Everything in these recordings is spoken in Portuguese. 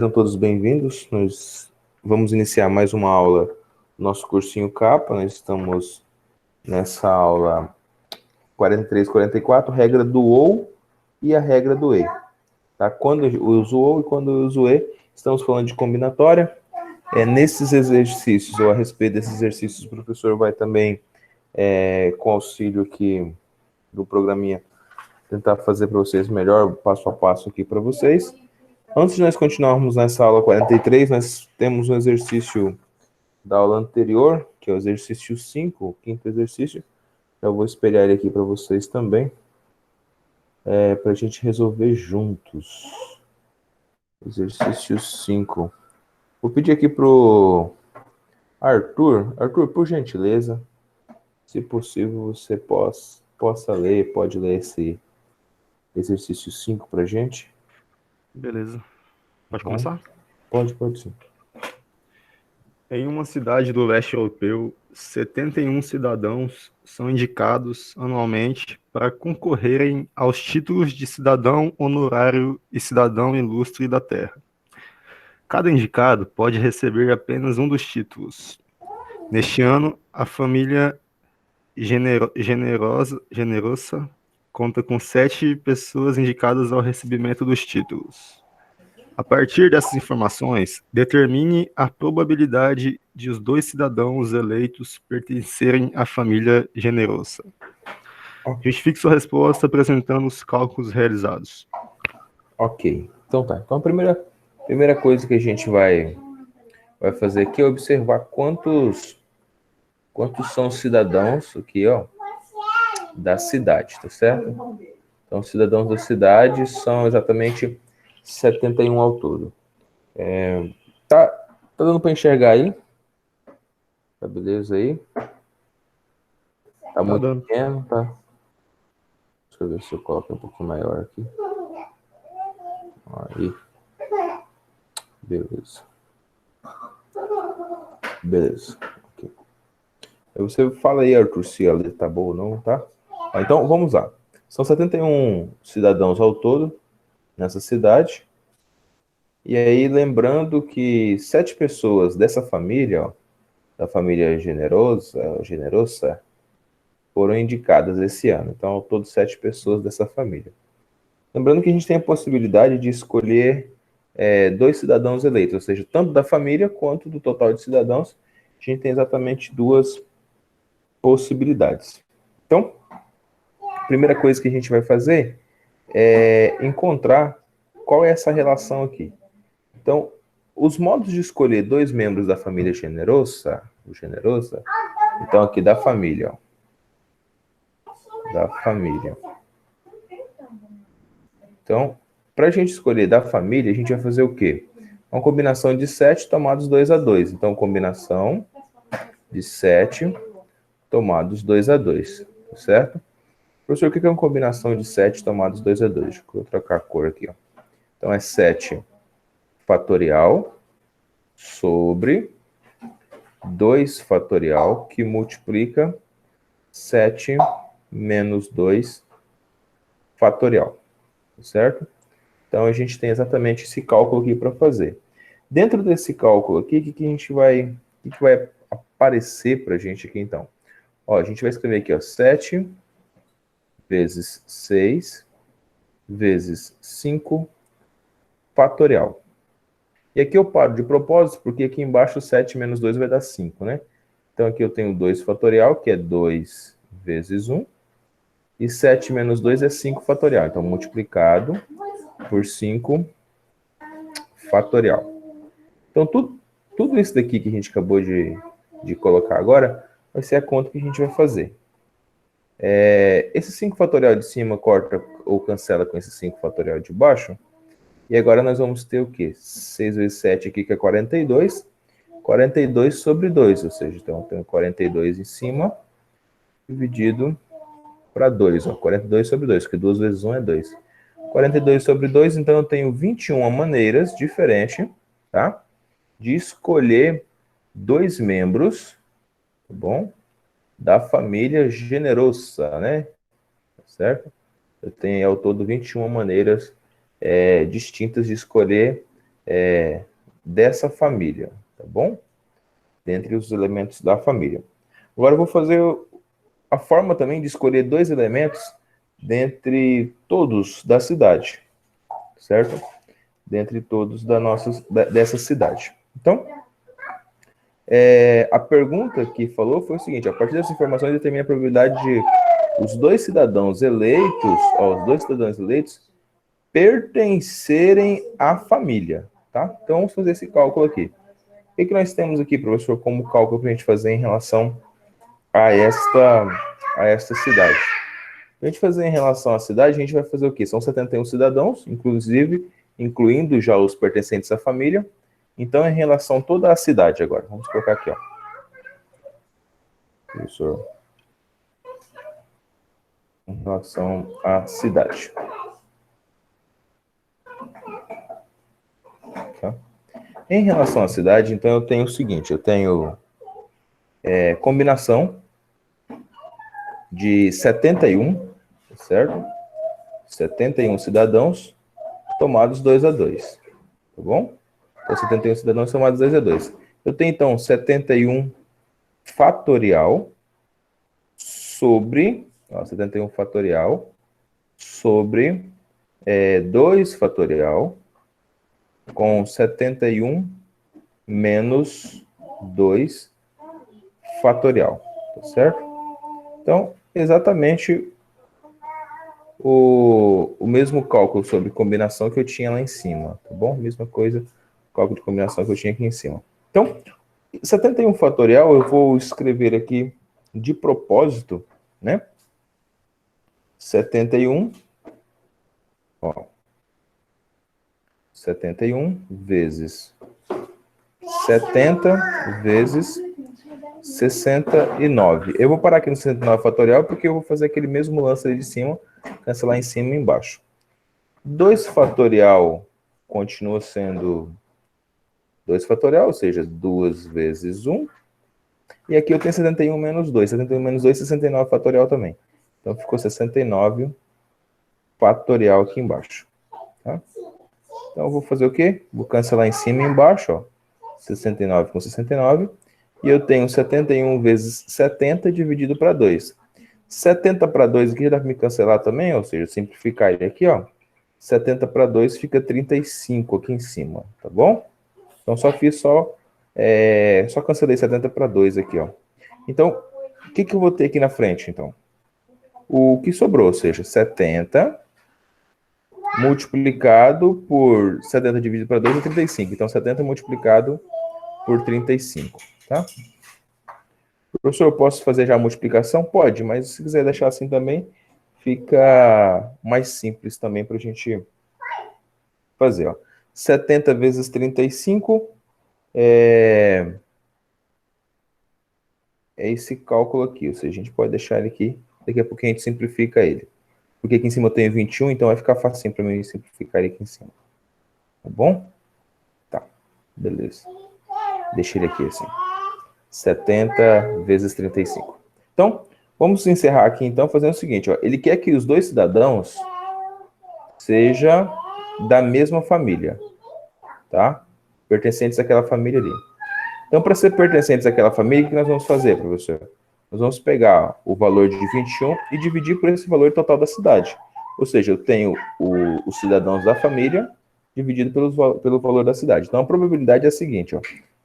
Sejam todos bem-vindos. Nós vamos iniciar mais uma aula do nosso cursinho Capa. Nós estamos nessa aula 43, 44, regra do OU e a regra do E. Tá? Quando eu uso o OU e quando eu uso o E, estamos falando de combinatória. Nesses exercícios, ou a respeito desses exercícios, o professor vai também, com auxílio aqui do programinha, tentar fazer para vocês melhor, passo a passo aqui para vocês. Antes de nós continuarmos nessa aula 43, nós temos um exercício da aula anterior, que é o exercício 5, o quinto exercício. Eu vou espelhar ele aqui para vocês também, para a gente resolver juntos. Exercício 5. Vou pedir aqui pro Arthur. Arthur, por gentileza, se possível, você pode ler esse exercício 5 para a gente. Beleza. Pode Bom, começar? pode sim. Em uma cidade do leste europeu, 71 cidadãos são indicados anualmente para concorrerem aos títulos de cidadão honorário e cidadão ilustre da terra. Cada indicado pode receber apenas um dos títulos. Neste ano, a família Generosa conta com 7 pessoas indicadas ao recebimento dos títulos. A partir dessas informações, determine a probabilidade de os 2 cidadãos eleitos pertencerem à família Generosa. Justifique sua resposta apresentando os cálculos realizados. Ok, então tá. Então a primeira coisa que a gente vai fazer aqui é observar quantos são cidadãos aqui, ó, da cidade, tá certo? Então, cidadãos da cidade são exatamente 71 ao todo. Tá dando para enxergar aí? Tá beleza aí? Tá muito dando. pequeno, tá? Deixa eu ver se eu coloco um pouquinho maior aqui. Aí. Beleza. Okay. Aí você fala aí, Arthur, se a letra tá boa ou não, tá? Então, vamos lá. São 71 cidadãos ao todo nessa cidade. E aí, lembrando que 7 pessoas dessa família, ó, da família Generosa, foram indicadas esse ano. Então, ao todo, 7 pessoas dessa família. Lembrando que a gente tem a possibilidade de escolher 2 cidadãos eleitos, ou seja, tanto da família quanto do total de cidadãos, a gente tem exatamente 2 possibilidades. Então, a primeira coisa que a gente vai fazer é encontrar qual é essa relação aqui. Então, os modos de escolher 2 membros da família Generosa, então aqui da família, ó, da família. Então, para a gente escolher da família, a gente vai fazer o quê? Uma combinação de 7 tomados 2 a 2. Então, combinação de 7 tomados 2 a 2, certo? Professor, o que é uma combinação de 7 tomados 2 a 2? Deixa eu trocar a cor aqui, ó. Então, é 7 fatorial sobre 2 fatorial, que multiplica 7 menos 2 fatorial, certo? Então, a gente tem exatamente esse cálculo aqui para fazer. Dentro desse cálculo aqui, o que vai aparecer para a gente aqui, então? Ó, a gente vai escrever aqui, ó, 7 vezes 6 vezes 5 fatorial. E aqui eu paro de propósito, porque aqui embaixo 7 menos 2 vai dar 5, né? Então aqui eu tenho 2 fatorial, que é 2 vezes 1. E 7 menos 2 é 5 fatorial. Então, multiplicado por 5 fatorial. Então, tudo isso daqui que a gente acabou de colocar agora, vai ser a conta que a gente vai fazer. Esse 5 fatorial de cima corta ou cancela com esse 5 fatorial de baixo. E agora nós vamos ter o quê? 6 vezes 7 aqui, que é 42. 42 sobre 2, ou seja, então eu tenho 42 em cima, dividido para 2. Ó, 42 sobre 2, porque 2 vezes 1 é 2. 42 sobre 2, então eu tenho 21 maneiras diferentes, tá? De escolher 2 membros, tá bom? Da família Generosa, né? Certo? Eu tenho ao todo 21 maneiras distintas de escolher dessa família, tá bom? Dentre os elementos da família. Agora eu vou fazer a forma também de escolher 2 elementos dentre todos da cidade, certo? Dentre todos dessa cidade. Então, a pergunta que falou foi o seguinte: a partir dessas informações determina a probabilidade de os 2 cidadãos eleitos, os 2 cidadãos eleitos pertencerem à família, tá? Então vamos fazer esse cálculo aqui. O que nós temos aqui, professor, como cálculo para a gente fazer em relação a esta cidade? Para a gente fazer em relação à cidade, a gente vai fazer o quê? São 71 cidadãos, incluindo já os pertencentes à família. Então, em relação a toda a cidade agora. Vamos colocar aqui, ó. Professor. Em relação à cidade. Tá? Em relação à cidade, então, eu tenho o seguinte. Eu tenho combinação de 71, certo? 71 cidadãos tomados 2 a 2, tá bom? Então, 71 cidadãos tomados 2 a 2. Eu tenho, então, 71 fatorial sobre... 71 fatorial sobre 2 fatorial com 71 menos 2 fatorial, tá certo? Então, exatamente o mesmo cálculo sobre combinação que eu tinha lá em cima, tá bom? Mesma coisa, cálculo de combinação que eu tinha aqui em cima. Então, 71 fatorial eu vou escrever aqui de propósito, né? 71, ó, 71 vezes 70 vezes 69. Eu vou parar aqui no 69 fatorial porque eu vou fazer aquele mesmo lance ali de cima, cancelar em cima e embaixo. 2 fatorial continua sendo 2 fatorial, ou seja, 2 vezes 1. E aqui eu tenho 71 menos 2. 71 menos 2, 69 fatorial também. Então, ficou 69 fatorial aqui embaixo. Tá? Então, eu vou fazer o quê? Vou cancelar em cima e embaixo, ó. 69 com 69. E eu tenho 71 vezes 70 dividido para 2. 70 para 2 aqui já dá para me cancelar também, ou seja, simplificar ele aqui, ó. 70 para 2 fica 35 aqui em cima, tá bom? Então, só cancelei 70 para 2 aqui, ó. Então, o que eu vou ter aqui na frente, então? O que sobrou, ou seja, 70 multiplicado por 70 dividido para 2 é 35. Então, 70 multiplicado por 35, tá? Professor, eu posso fazer já a multiplicação? Pode, mas se quiser deixar assim também, fica mais simples também para a gente fazer, ó. 70 vezes 35 é esse cálculo aqui, ou seja, a gente pode deixar ele aqui, daqui a pouquinho a gente simplifica ele. Porque aqui em cima eu tenho 21, então vai ficar facinho para mim simplificar ele aqui em cima. Tá bom? Tá, beleza. Deixa ele aqui assim. 70 vezes 35. Então, vamos encerrar aqui então fazendo o seguinte, ó. Ele quer que os 2 cidadãos sejam da mesma família, tá? Pertencentes àquela família ali. Então, para ser pertencentes àquela família, o que nós vamos fazer, professor? Nós vamos pegar o valor de 21 e dividir por esse valor total da cidade. Ou seja, eu tenho os cidadãos da família dividido pelo valor da cidade. Então, a probabilidade é a seguinte, ó.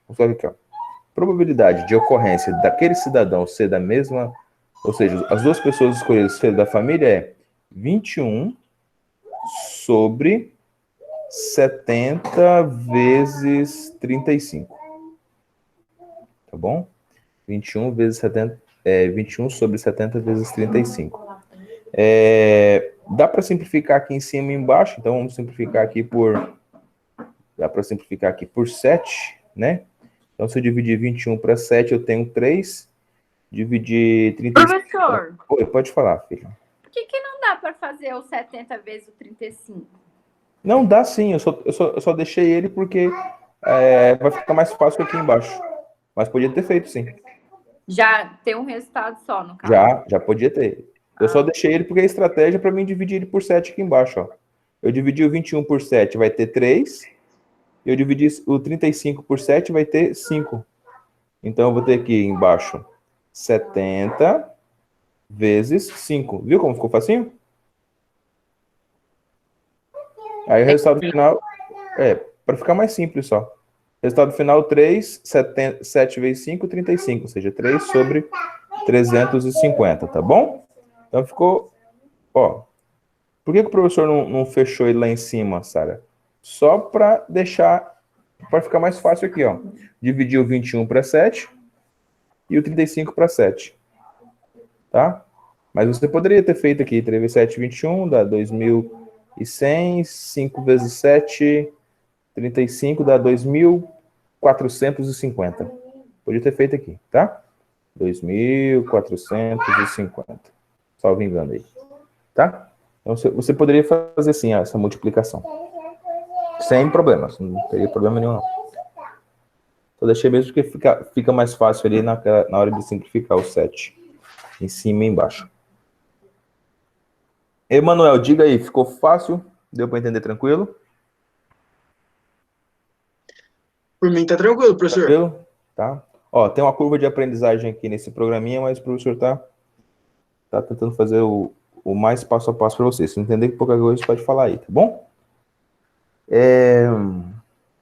Vamos fazer aqui, ó. Probabilidade de ocorrência daquele cidadão ser da mesma, ou seja, as 2 pessoas escolhidas ser da família é 21 sobre 70 vezes 35. Tá bom? 21 vezes 70, 21 sobre 70 vezes 35. Dá para simplificar aqui em cima e embaixo, então vamos simplificar aqui dá para simplificar aqui por 7, né? Então, se eu dividir 21 para 7, eu tenho 3. Dividir 35... Professor. Oi, pode falar, filha. Por que não dá para fazer o 70 vezes o 35? Não, dá sim. Eu só deixei ele porque vai ficar mais fácil aqui embaixo. Mas podia ter feito, sim. Já tem um resultado só, no caso? Já podia ter. Eu só deixei ele porque é estratégia para mim dividir ele por 7 aqui embaixo, ó. Eu dividi o 21 por 7, vai ter 3. e eu dividi o 35 por 7, vai ter 5. Então, eu vou ter aqui embaixo 70 vezes 5. Viu como ficou facinho? Aí o resultado final, para ficar mais simples só. Resultado final, 3, 7 vezes 5, 35. Ou seja, 3 sobre 350, tá bom? Então, ficou, ó. Por que o professor não fechou ele lá em cima, Sara? Só para deixar, para ficar mais fácil aqui, ó. Dividir o 21 para 7 e o 35 para 7. Tá? Mas você poderia ter feito aqui, 3 vezes 7, 21, dá 2.100, 5 vezes 7, 35, dá 2.450. Podia ter feito aqui, tá? 2.450. Salvo engano aí. Tá? Então, você poderia fazer assim, ó, essa multiplicação. Sem problemas, não teria problema nenhum, não. Só deixei mesmo porque fica mais fácil ali na hora de simplificar o 7. Em cima e embaixo. Emanuel, diga aí, ficou fácil? Deu para entender tranquilo? Por mim tá tranquilo, professor. Tranquilo? Tá. Ó, tem uma curva de aprendizagem aqui nesse programinha, mas o professor tá tentando fazer o mais passo a passo para você. Se não entender pouca coisa, você pode falar aí, tá bom?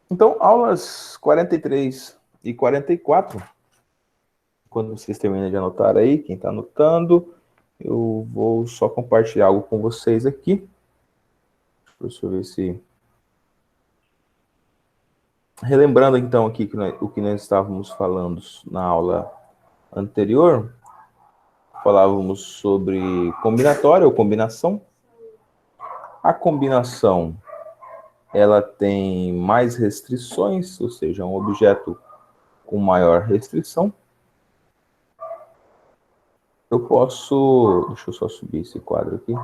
Então, aulas 43 e 44, quando vocês terminam de anotar aí, quem está anotando, eu vou só compartilhar algo com vocês aqui. Deixa eu ver se... Relembrando, então, aqui o que nós estávamos falando na aula anterior, falávamos sobre combinatória ou combinação. A combinação, ela tem mais restrições, ou seja, um objeto com maior restrição. Eu posso... Deixa eu só subir esse quadro aqui. Isso,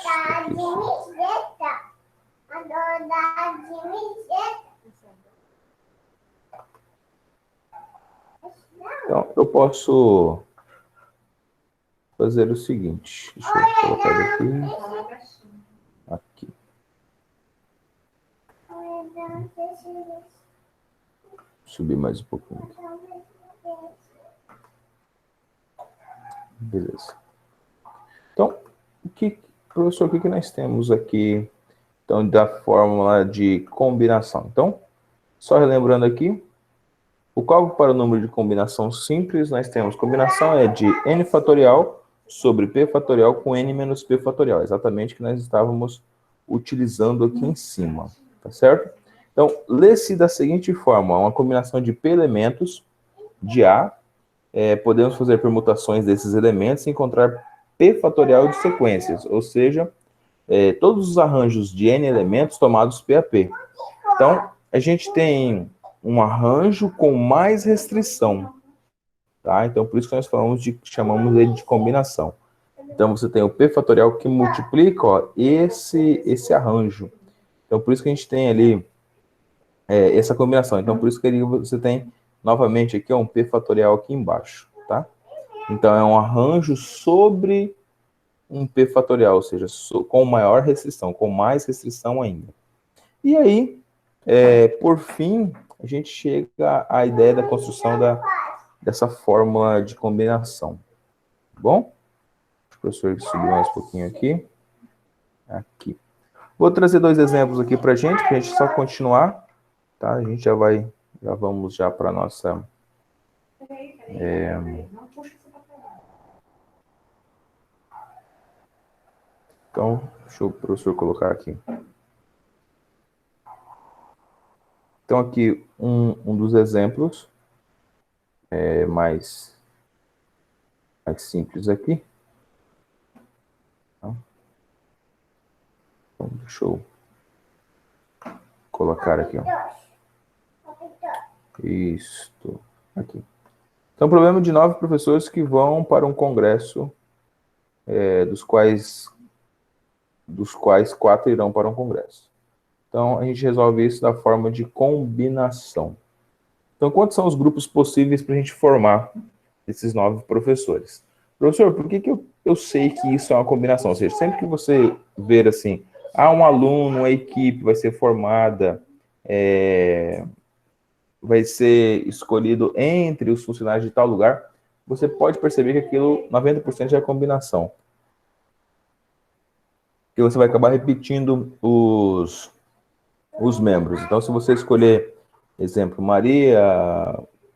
aqui, isso. Então, eu posso fazer o seguinte. Deixa eu colocar aqui. Aqui. Subir mais um pouquinho aqui. Beleza. Então, professor, o que nós temos aqui, então, da fórmula de combinação? Então, só relembrando aqui, o cálculo para o número de combinação simples, nós temos combinação é de n fatorial sobre p fatorial com n menos p fatorial, exatamente o que nós estávamos utilizando aqui em cima, tá certo? Então, lê-se da seguinte forma, uma combinação de p elementos de A, podemos fazer permutações desses elementos e encontrar p fatorial de sequências, ou seja, todos os arranjos de n elementos tomados P a P. Então, a gente tem um arranjo com mais restrição, tá? Então, por isso que nós chamamos ele de combinação. Então, você tem o P fatorial que multiplica, ó, esse arranjo. Então, por isso que a gente tem ali essa combinação. Então, por isso que você tem, novamente, aqui um P fatorial aqui embaixo, tá? Então, é um arranjo sobre um P fatorial, ou seja, com maior restrição, com mais restrição ainda. E aí, por fim, a gente chega à ideia da construção dessa fórmula de combinação. Tá bom? Deixa o professor subir mais um pouquinho aqui. Aqui. Vou trazer 2 exemplos aqui para a gente só continuar. Tá? A gente já vamos já para a nossa... Então, deixa o professor colocar aqui. Então, aqui, um dos exemplos mais simples aqui. Então, deixa eu colocar aqui, ó. Isto. Aqui. Então, problema de 9 professores que vão para um congresso, dos quais 4 irão para um congresso. Então, a gente resolve isso da forma de combinação. Então, quantos são os grupos possíveis para a gente formar esses 9 professores? Professor, por que eu sei que isso é uma combinação? Ou seja, sempre que você ver assim, um aluno, a equipe vai ser formada, vai ser escolhido entre os funcionários de tal lugar, você pode perceber que aquilo, 90% já é combinação. Que você vai acabar repetindo os membros. Então, se você escolher, exemplo, Maria,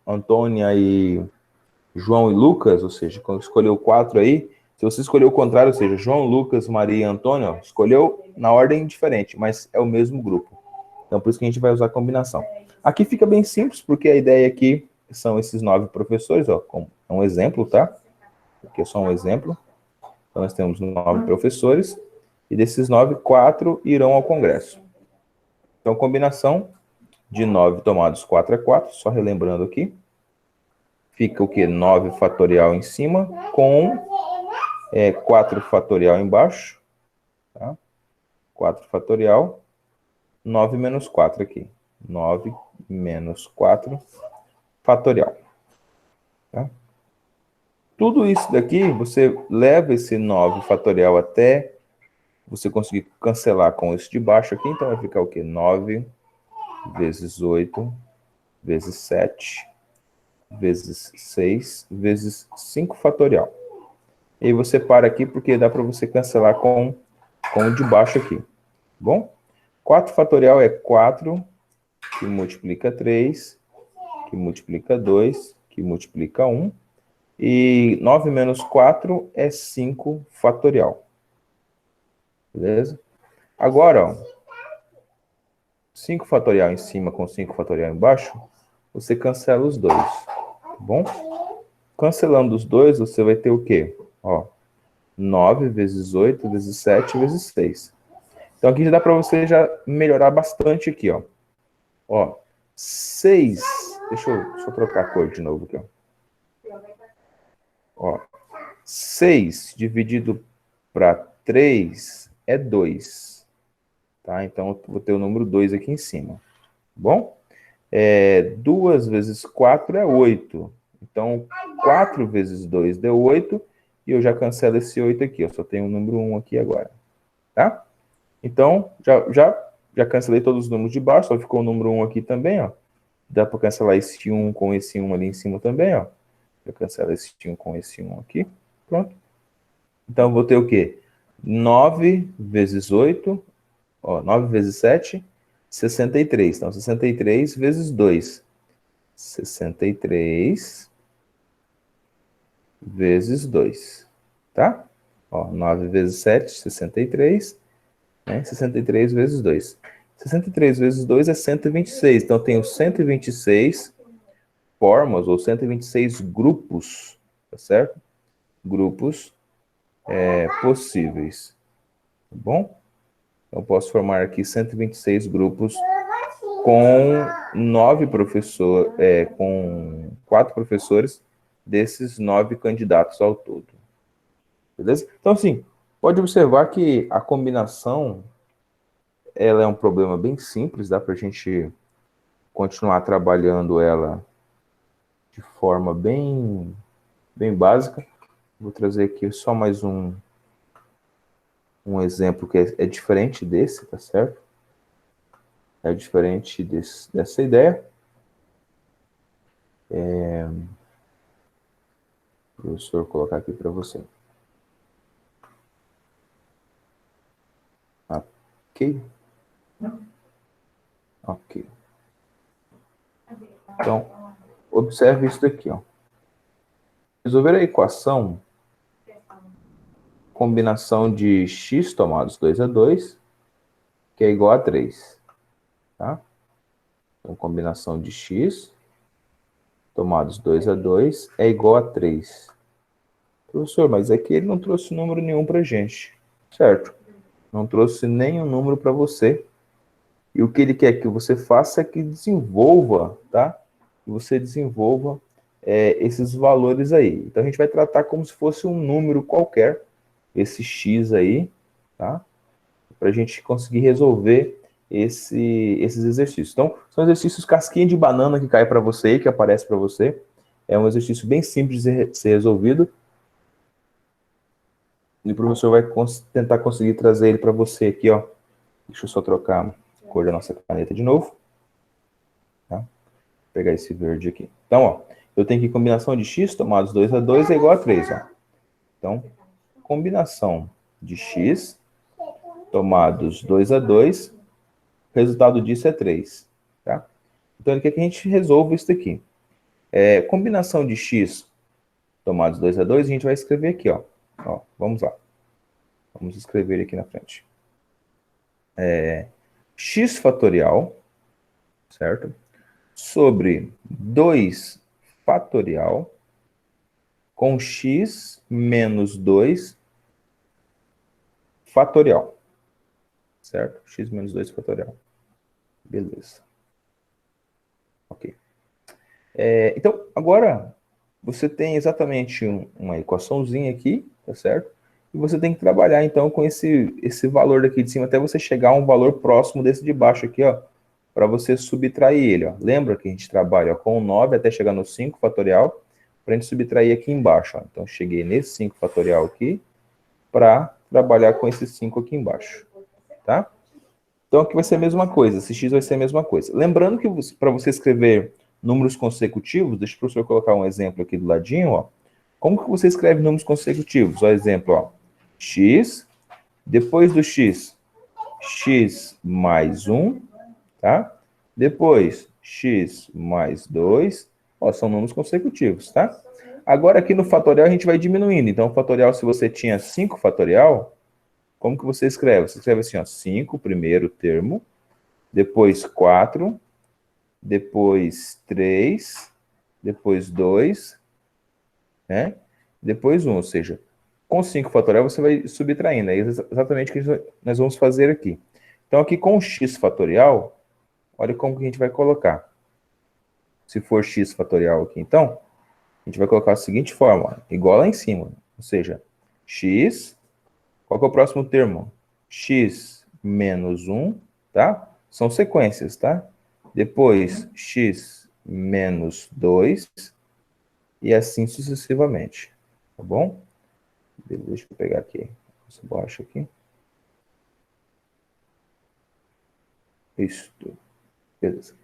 Antônia e João e Lucas, ou seja, quando escolheu 4 aí, se você escolher o contrário, ou seja, João, Lucas, Maria e Antônio, escolheu na ordem diferente, mas é o mesmo grupo. Então, por isso que a gente vai usar combinação. Aqui fica bem simples, porque a ideia aqui são esses 9 professores, ó, é um exemplo, tá? Aqui é só um exemplo. Então, nós temos 9 professores, e desses 9, 4 irão ao congresso. Então, combinação de 9 tomados 4 é 4, só relembrando aqui. Fica o quê? 9 fatorial em cima, com 4 fatorial embaixo. Tá? 4 fatorial, 9 menos 4 aqui. 9 menos 4 fatorial. Tá? Tudo isso daqui, você leva esse 9 fatorial até você conseguir cancelar com isso de baixo aqui. Então, vai ficar o quê? 9 vezes 8 vezes 7 vezes 6 vezes 5 fatorial. E aí você para aqui porque dá para você cancelar com o de baixo aqui. Bom? 4 fatorial é 4, que multiplica 3, que multiplica 2, que multiplica 1. E 9 menos 4 é 5 fatorial. Beleza? Agora, ó, 5 fatorial em cima com 5 fatorial embaixo, você cancela os dois. Tá bom? Cancelando os dois, você vai ter o quê? Ó, 9 vezes 8 vezes 7 vezes 6. Então, aqui já dá para você já melhorar bastante aqui, ó. Ó, 6... Deixa eu trocar a cor de novo aqui, ó. Ó, 6 dividido para 3 é 2. Tá? Então, eu vou ter o número 2 aqui em cima. Bom? 2 vezes 4 é 8. Então, 4 vezes 2 deu 8. E eu já cancelo esse 8 aqui. Eu só tenho o número 1 aqui agora. Tá? Então, já cancelei todos os números de baixo. Só ficou o número 1 aqui também, ó. Dá para cancelar esse 1 com esse 1 ali em cima também, ó. Eu cancelo esse 1 com esse 1 aqui. Pronto. Então, eu vou ter o quê? 9 vezes 8. Ó, 9 vezes 7, 63. Então, 63 vezes 2. 63 vezes 2. Tá? Ó, 9 vezes 7, 63. Né? 63 vezes 2. 63 vezes 2 é 126. Então, eu tenho 126 formas, ou 126 grupos, tá certo? Grupos possíveis. Tá bom? Eu posso formar aqui 126 grupos com 9 professores, com 4 professores desses 9 candidatos ao todo. Beleza? Então, assim, pode observar que a combinação ela é um problema bem simples, dá para a gente continuar trabalhando ela de forma bem básica. Vou trazer aqui só mais um exemplo que é diferente desse, tá certo? É diferente dessa ideia. Professor, colocar aqui para você. Ok? Ok. Então, observe isso daqui, ó. Resolver a equação combinação de x tomados 2 a 2, que é igual a 3. Tá? Então, combinação de x tomados 2 a 2 é igual a 3. Professor, mas aqui ele não trouxe número nenhum para a gente. Certo. Não trouxe nenhum número para você. E o que ele quer que você faça é que desenvolva, tá? Que você desenvolva esses valores aí. Então, a gente vai tratar como se fosse um número qualquer, esse x aí, tá? Para a gente conseguir resolver esses exercícios. Então, são exercícios casquinha de banana que cai para você, que aparece para você. É um exercício bem simples de ser resolvido. E o professor vai tentar conseguir trazer ele para você aqui, ó, Deixa eu só trocar a cor da nossa caneta de novo. Tá? Vou pegar esse verde aqui. Então, ó, eu tenho que combinação de x tomados 2 a 2 é igual a 3. Ó. Então, combinação de x tomados 2 a 2, o resultado disso é 3. Tá? Então, ele quer que a gente resolva isso aqui. Combinação de x tomados 2 a 2, a gente vai escrever aqui. Ó, vamos lá. Vamos escrever aqui na frente. X fatorial, certo? Sobre 2 fatorial com x menos 2 fatorial. Certo? X menos 2 fatorial. Beleza. Ok. Então, agora, você tem exatamente uma equaçãozinha aqui, tá certo? E você tem que trabalhar, então, com esse valor daqui de cima, até você chegar a um valor próximo desse de baixo aqui, ó, para você subtrair ele, ó. Lembra que a gente trabalha, ó, com o 9 até chegar no 5 fatorial, para a gente subtrair aqui embaixo, ó. Então, cheguei nesse 5 fatorial aqui, para trabalhar com esse 5 aqui embaixo, tá? Então, aqui vai ser a mesma coisa, esse x vai ser a mesma coisa. Lembrando que para você escrever números consecutivos, deixa o professor colocar um exemplo aqui do ladinho, ó. Como que você escreve números consecutivos? Ó, exemplo, ó. X, depois do x, x mais 1, tá? Depois, x mais 2, ó, são números consecutivos, tá? Agora, aqui no fatorial, a gente vai diminuindo. Então, o fatorial, se você tinha 5 fatorial, como que você escreve? Você escreve assim, ó, 5, primeiro termo, depois 4, depois 3, depois 2, né? Depois 1, ou seja, com 5 fatorial você vai subtraindo. É exatamente o que nós vamos fazer aqui. Então, aqui com o x fatorial, olha como que a gente vai colocar. Se for x fatorial aqui, então, a gente vai colocar a seguinte forma, ó, igual lá em cima. Ou seja, x, qual que é o próximo termo? X menos 1, tá? São sequências, tá? Depois, x menos 2, e assim sucessivamente, tá bom? Deixa eu pegar aqui essa borracha aqui. Isso, beleza.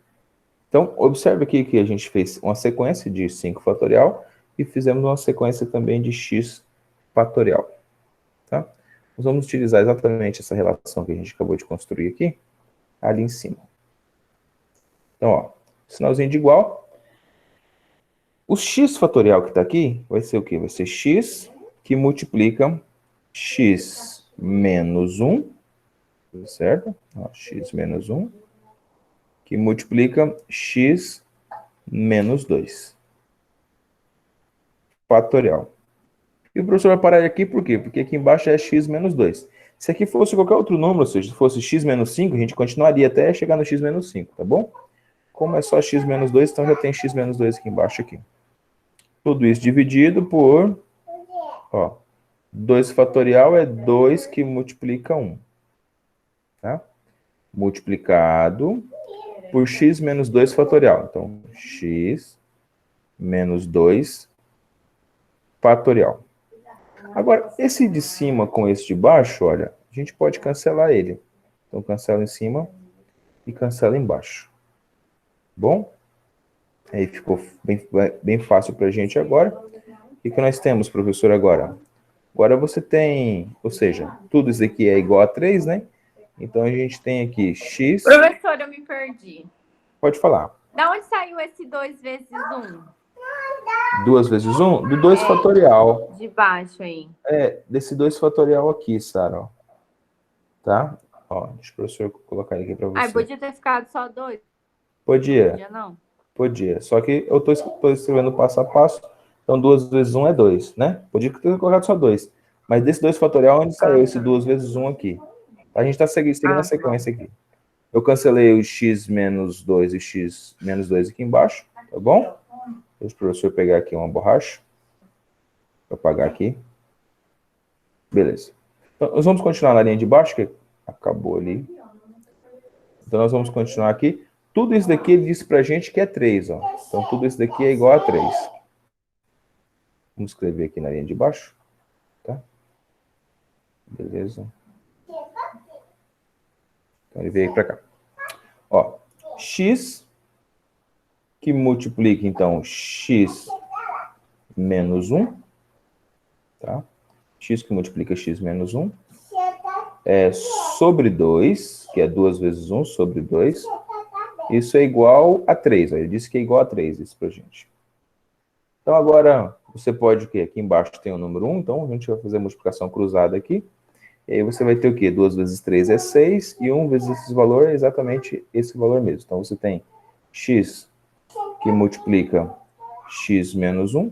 Então, observe aqui que a gente fez uma sequência de 5 fatorial e fizemos uma sequência também de x fatorial, tá? Nós vamos utilizar exatamente essa relação que a gente acabou de construir aqui, ali em cima. Então, ó, sinalzinho de igual. O x fatorial que está aqui vai ser o quê? Vai ser x que multiplica x menos 1, certo? Ó, x menos 1, que multiplica x menos 2. Fatorial. E o professor vai parar aqui por quê? Porque aqui embaixo é x menos 2. Se aqui fosse qualquer outro número, ou seja, se fosse x menos 5, a gente continuaria até chegar no x menos 5, tá bom? Como é só x menos 2, então já tem x menos 2 aqui embaixo aqui. Tudo isso dividido por, ó, 2 fatorial é 2 que multiplica 1. Tá? Multiplicado por x menos 2 fatorial. Então, x menos 2 fatorial. Agora, esse de cima com esse de baixo, olha, a gente pode cancelar ele. Então, cancela em cima e cancela embaixo. Bom? Aí ficou bem fácil para a gente agora. O que nós temos, professor, agora? Agora você tem, ou seja, tudo isso aqui é igual a 3, né? Então, a gente tem aqui x... Professor, eu me perdi. Pode falar. Da onde saiu esse 2 vezes 1? 2 vezes 1? Do 2 fatorial. De baixo aí. Desse 2 fatorial aqui, Sara. Ó. Tá? Ó, deixa o professor colocar aqui para você. Ah, podia ter ficado só 2? Podia. Podia não? Podia. Só que eu tô escrevendo passo a passo. Então, 2 vezes 1 é 2, né? Podia ter colocado só 2. Mas desse 2 fatorial, onde saiu esse 2 vezes 1 aqui? A gente está seguindo a sequência aqui. Eu cancelei o x menos 2 e x menos 2 aqui embaixo, tá bom? Deixa o professor pegar aqui uma borracha. Vou apagar aqui. Beleza. Então, nós vamos continuar na linha de baixo, que acabou ali. Então, nós vamos continuar aqui. Tudo isso daqui ele disse pra gente que é 3, ó. Então, tudo isso daqui é igual a 3. Vamos escrever aqui na linha de baixo. Tá? Beleza. Então, ele veio para cá. Ó, x que multiplica, então, x menos 1, tá? X que multiplica x menos 1, é sobre 2, que é 2 vezes 1 sobre 2. Isso é igual a 3. Ó, ele disse que é igual a 3, isso pra gente. Então, agora, você pode o quê? Aqui embaixo tem o número 1, então a gente vai fazer a multiplicação cruzada aqui. E aí você vai ter o quê? 2 vezes 3 é 6, e 1 vezes esse valor é exatamente esse valor mesmo. Então, você tem x que multiplica x menos 1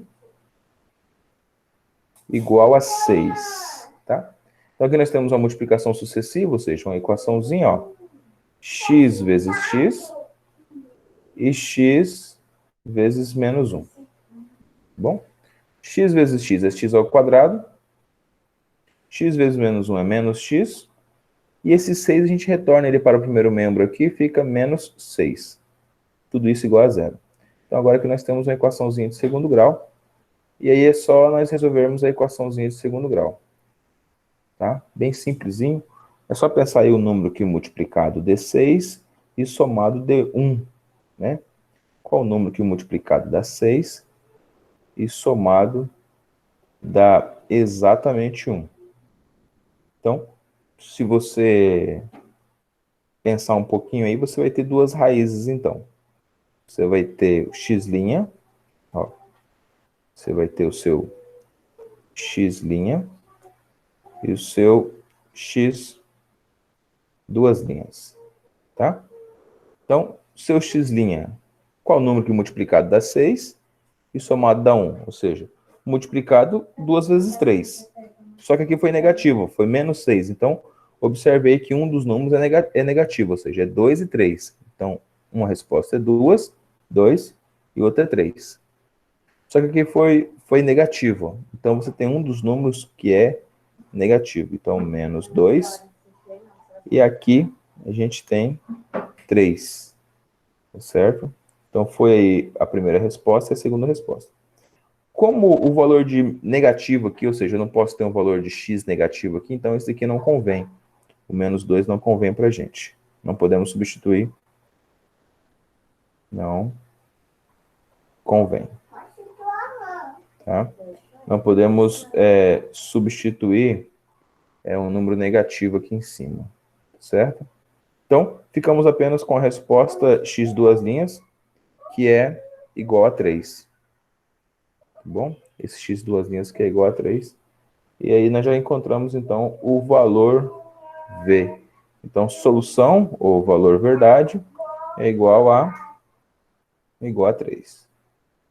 igual a 6, tá? Então, aqui nós temos uma multiplicação sucessiva, ou seja, uma equaçãozinha, ó. X vezes x e x vezes menos 1. Bom? X vezes x é x ao quadrado. X vezes menos 1 é menos x. E esse 6 a gente retorna ele para o primeiro membro aqui, fica menos 6. Tudo isso igual a zero. Então, agora que nós temos uma equaçãozinha de segundo grau. E aí é só nós resolvermos a equaçãozinha de segundo grau. Tá? Bem simplesinho. É só pensar aí o número que multiplicado dê 6 e somado dê 1, né? Qual o número que multiplicado dá 6 e somado dá exatamente 1. Então, se você pensar um pouquinho aí, você vai ter duas raízes, então. Você vai ter o x', ó. Você vai ter o seu x' e o seu x duas linhas, tá? Então, seu x', qual o número que multiplicado dá 6 e somado dá 1? Ou seja, multiplicado 2 vezes 3. Só que aqui foi negativo, foi menos 6. Então, observei que um dos números é negativo, ou seja, é 2 e 3. Então, uma resposta é 2 e outra é 3. Só que aqui foi negativo. Então, você tem um dos números que é negativo. Então, menos 2. E aqui a gente tem 3. Tá certo? Então, foi aí a primeira resposta e a segunda resposta. Como o valor de negativo aqui, ou seja, eu não posso ter um valor de x negativo aqui, então esse aqui não convém. O menos 2 não convém para a gente. Não podemos substituir. Não convém. Tá? Não podemos substituir um número negativo aqui em cima. Certo? Então, ficamos apenas com a resposta x duas linhas, que é igual a 3. Tá bom? Esse x duas linhas que é igual a 3. E aí nós já encontramos, então, o valor V. Então, solução, ou valor verdade, é igual a 3.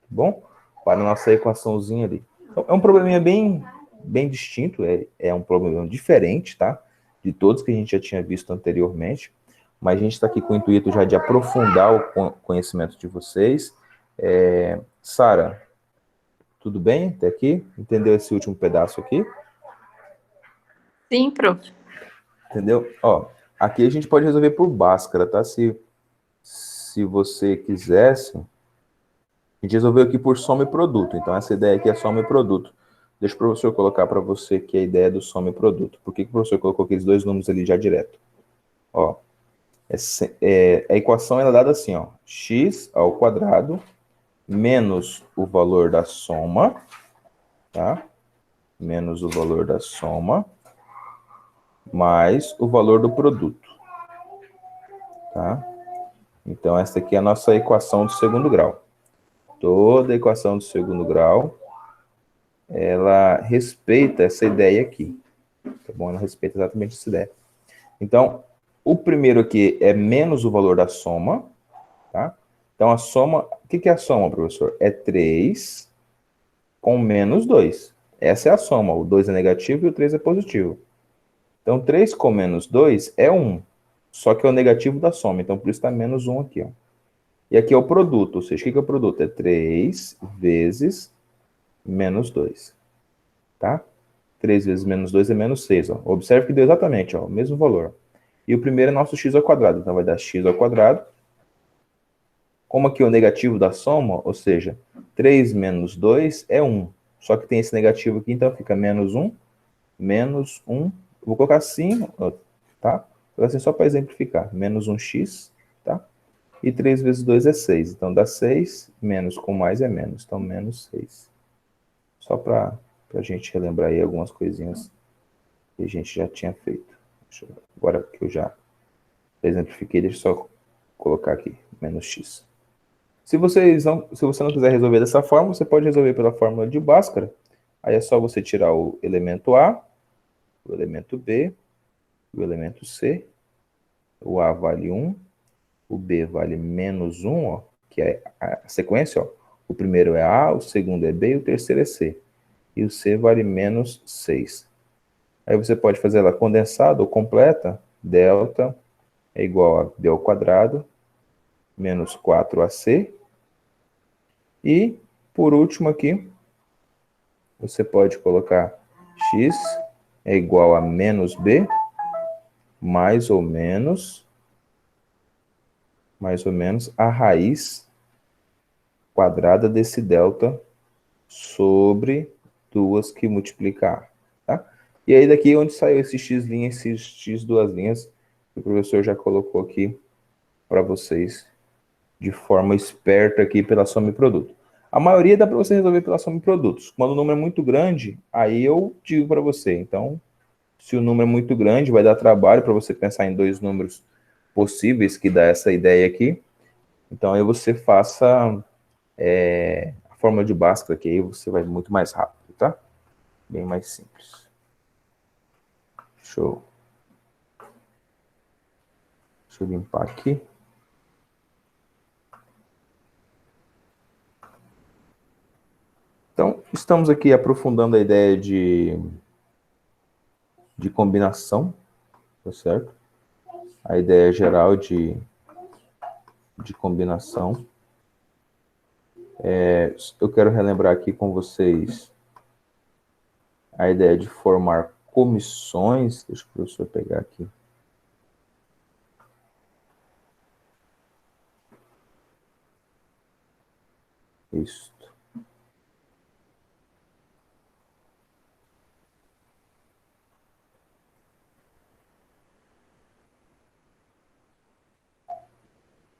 Tá bom? Para a nossa equaçãozinha ali. Então, é um probleminha bem distinto, é um problema diferente, tá? De todos que a gente já tinha visto anteriormente. Mas a gente está aqui com o intuito já de aprofundar o conhecimento de vocês. Sara, tudo bem até aqui? Entendeu esse último pedaço aqui? Sim, prof. Entendeu? Ó, aqui a gente pode resolver por Bhaskara, tá? Se você quisesse, a gente resolveu aqui por soma e produto. Então, essa ideia aqui é soma e produto. Deixa o professor colocar para você aqui a ideia do soma e produto. Por que o professor colocou aqueles dois números ali já direto? Ó, a equação é dada assim, ó. X ao quadrado menos o valor da soma, tá? Menos o valor da soma, mais o valor do produto, tá? Então, essa aqui é a nossa equação do segundo grau. Toda equação do segundo grau, ela respeita essa ideia aqui, tá bom? Ela respeita exatamente essa ideia. Então, o primeiro aqui é menos o valor da soma, tá? Então, a soma... O que é a soma, professor? É 3 com menos 2. Essa é a soma. O 2 é negativo e o 3 é positivo. Então, 3 com menos 2 é 1. Só que é o negativo da soma. Então, por isso está menos 1 aqui, ó. E aqui é o produto. Ou seja, o que é o produto? É 3 vezes menos 2. Tá? 3 vezes menos 2 é menos 6. Ó. Observe que deu exatamente o mesmo valor. E o primeiro é nosso x ao quadrado. Então, vai dar x ao quadrado. Como aqui é o negativo da soma, ou seja, 3 menos 2 é 1. Só que tem esse negativo aqui, então fica menos 1. Menos 1. Vou colocar assim, tá? Então, assim, só para exemplificar, menos 1x, tá? E 3 vezes 2 é 6. Então, dá 6, menos com mais é menos. Então, menos 6. Só para a gente relembrar aí algumas coisinhas que a gente já tinha feito. Agora que eu já exemplifiquei, deixa eu só colocar aqui, menos x. Se você não quiser resolver dessa forma, você pode resolver pela fórmula de Bhaskara. Aí é só você tirar o elemento A, o elemento B, o elemento C. O A vale 1, o B vale menos 1, ó, que é a sequência. Ó. O primeiro é A, o segundo é B e o terceiro é C. E o C vale menos 6. Aí você pode fazer ela condensada ou completa. Delta é igual a B ao quadrado menos 4AC. E, por último aqui, você pode colocar x é igual a menos b, mais ou menos a raiz quadrada desse delta sobre 2 que multiplica a. Tá? E aí daqui é onde saiu esse x', esse x duas linhas, que o professor já colocou aqui para vocês de forma esperta aqui pela soma e produto. A maioria dá para você resolver pela soma e produtos. Quando o número é muito grande, aí eu digo para você. Então, se o número é muito grande, vai dar trabalho para você pensar em dois números possíveis que dá essa ideia aqui. Então, aí você faça a fórmula de Bhaskara, que aí você vai muito mais rápido, tá? Bem mais simples. Deixa eu limpar aqui. Então, estamos aqui aprofundando a ideia de combinação, tá certo? A ideia geral de combinação. Eu quero relembrar aqui com vocês a ideia de formar comissões. Deixa o professor pegar aqui. Isso.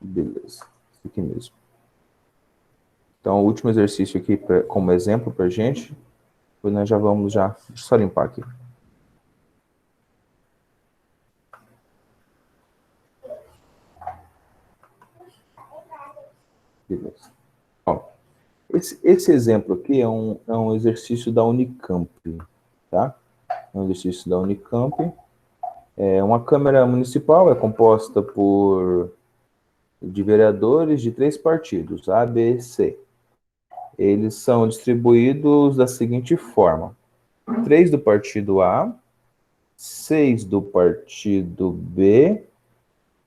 Beleza, isso aqui mesmo. Então, o último exercício aqui como exemplo para a gente, depois nós já vamos deixa eu só limpar aqui. Beleza. Ó, esse exemplo aqui é um exercício da Unicamp, tá? É um exercício da Unicamp. É uma Câmara Municipal, é composta de vereadores de 3 partidos, A, B e C. Eles são distribuídos da seguinte forma: 3 do partido A, 6 do partido B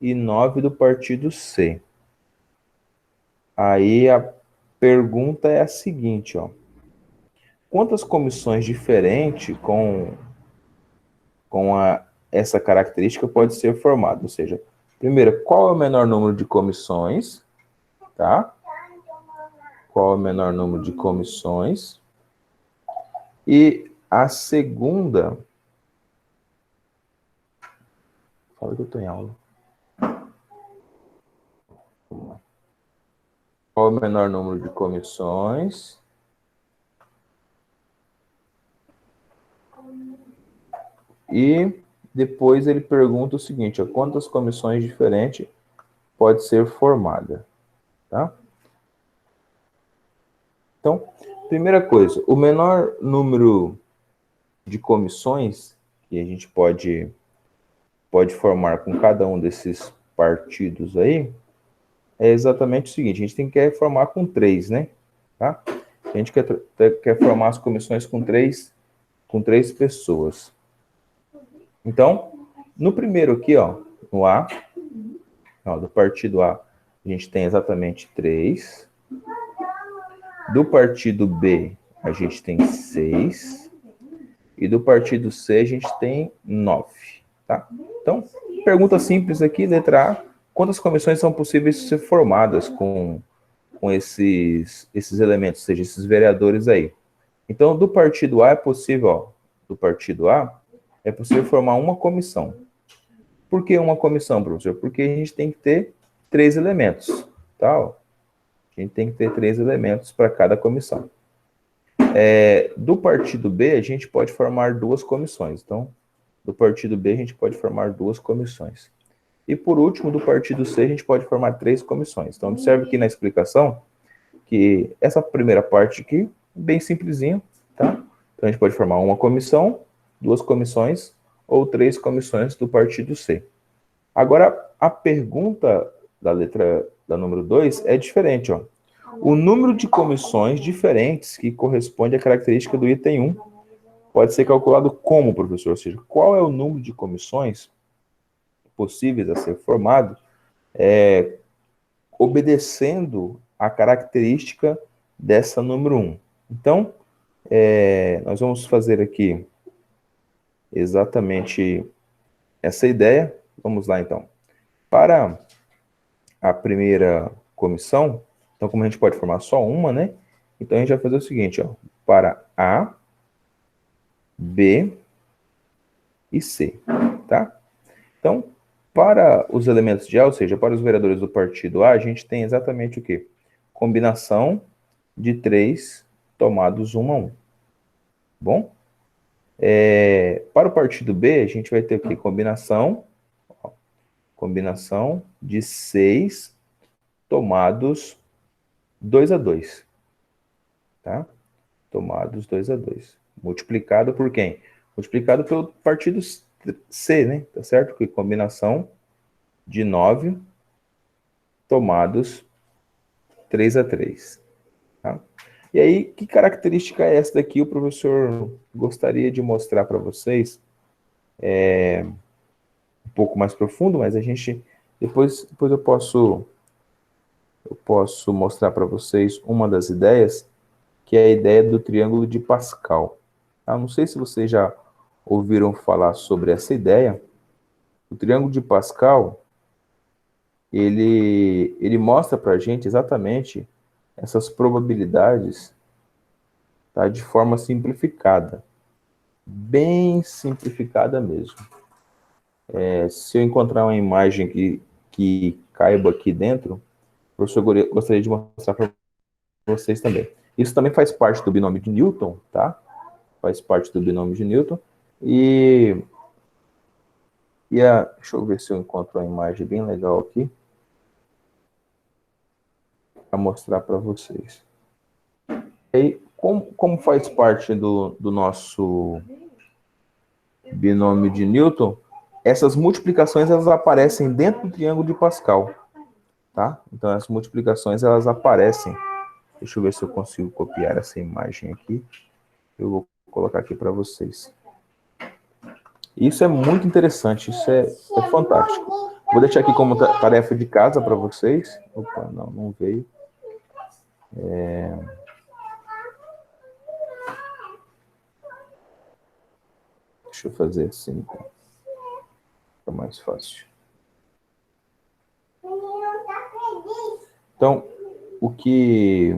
e 9 do partido C. Aí a pergunta é a seguinte, ó. Quantas comissões diferentes com essa característica pode ser formada? Ou seja, primeiro, qual é o menor número de comissões? Tá? Qual é o menor número de comissões? E a segunda... Fala que eu estou em aula. Qual é o menor número de comissões? E depois ele pergunta o seguinte, ó, quantas comissões diferentes pode ser formada? Tá? Então, primeira coisa, o menor número de comissões que a gente pode formar com cada um desses partidos aí é exatamente o seguinte: a gente tem que formar com 3, né? Tá? A gente quer formar as comissões com três pessoas. Então, no primeiro aqui, ó, no A, ó, do partido A, a gente tem exatamente 3. Do partido B, a gente tem 6. E do partido C, a gente tem 9. Tá? Então, pergunta simples aqui, letra A. Quantas comissões são possíveis de ser formadas com esses elementos, ou seja, esses vereadores aí? Então, do partido A é possível, ó, do partido A, é possível formar uma comissão. Por que uma comissão, professor? Porque a gente tem que ter 3 elementos, tá? Ó, a gente tem que ter 3 elementos para cada comissão. Do partido B, a gente pode formar 2 comissões. Então, do partido B, a gente pode formar 2 comissões. E, por último, do partido C, a gente pode formar 3 comissões. Então, observe aqui na explicação que essa primeira parte aqui, bem simplesinho, tá? Então, a gente pode formar uma comissão, 2 comissões ou 3 comissões do partido C. Agora, a pergunta da letra da número 2 é diferente, ó. O número de comissões diferentes que corresponde à característica do item 1 pode ser calculado como, professor? Ou seja, qual é o número de comissões possíveis a ser formado obedecendo a característica dessa número 1. Então, nós vamos fazer aqui exatamente essa ideia. Vamos lá, então. Para a primeira comissão, então, como a gente pode formar só uma, né? Então, a gente vai fazer o seguinte, ó. Para A, B e C, tá? Então, para os elementos de A, ou seja, para os vereadores do partido A, a gente tem exatamente o quê? Combinação de 3 tomados 1 a 1. Bom? Para o partido B, a gente vai ter o quê? Combinação de 6 tomados 2 a 2. Tá? Tomados 2 a 2. Multiplicado por quem? Multiplicado pelo partido C, né? Tá certo? Que combinação de 9 tomados 3 a 3. Tá? E aí, que característica é essa daqui? O professor gostaria de mostrar para vocês um pouco mais profundo, mas a gente depois eu posso mostrar para vocês uma das ideias, que é a ideia do triângulo de Pascal. Tá? Não sei se vocês já ouviram falar sobre essa ideia. O triângulo de Pascal, ele mostra para a gente exatamente essas probabilidades, tá, de forma simplificada. Bem simplificada mesmo. Se eu encontrar uma imagem que caiba aqui dentro, o professor gostaria de mostrar para vocês também. Isso também faz parte do binômio de Newton, tá? Faz parte do binômio de Newton. Deixa eu ver se eu encontro uma imagem bem legal aqui para mostrar para vocês. E aí, como faz parte do nosso binômio de Newton, essas multiplicações elas aparecem dentro do triângulo de Pascal, tá? Então, as multiplicações elas aparecem. Deixa eu ver se eu consigo copiar essa imagem aqui. Eu vou colocar aqui para vocês. Isso é muito interessante, isso é fantástico. Vou deixar aqui como tarefa de casa para vocês. Opa, não veio. Deixa eu fazer assim, então. Fica mais fácil. Então, o que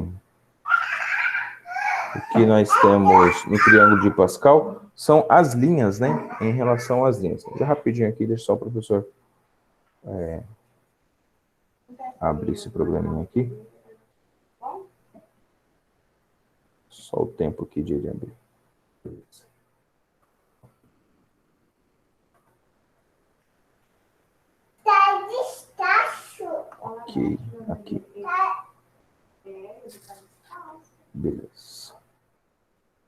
nós temos no triângulo de Pascal são as linhas, né? Em relação às linhas. Já rapidinho aqui, deixa só o professor abrir esse probleminha aqui. Só o tempo aqui de ele abrir. Beleza. Ok, aqui. Beleza.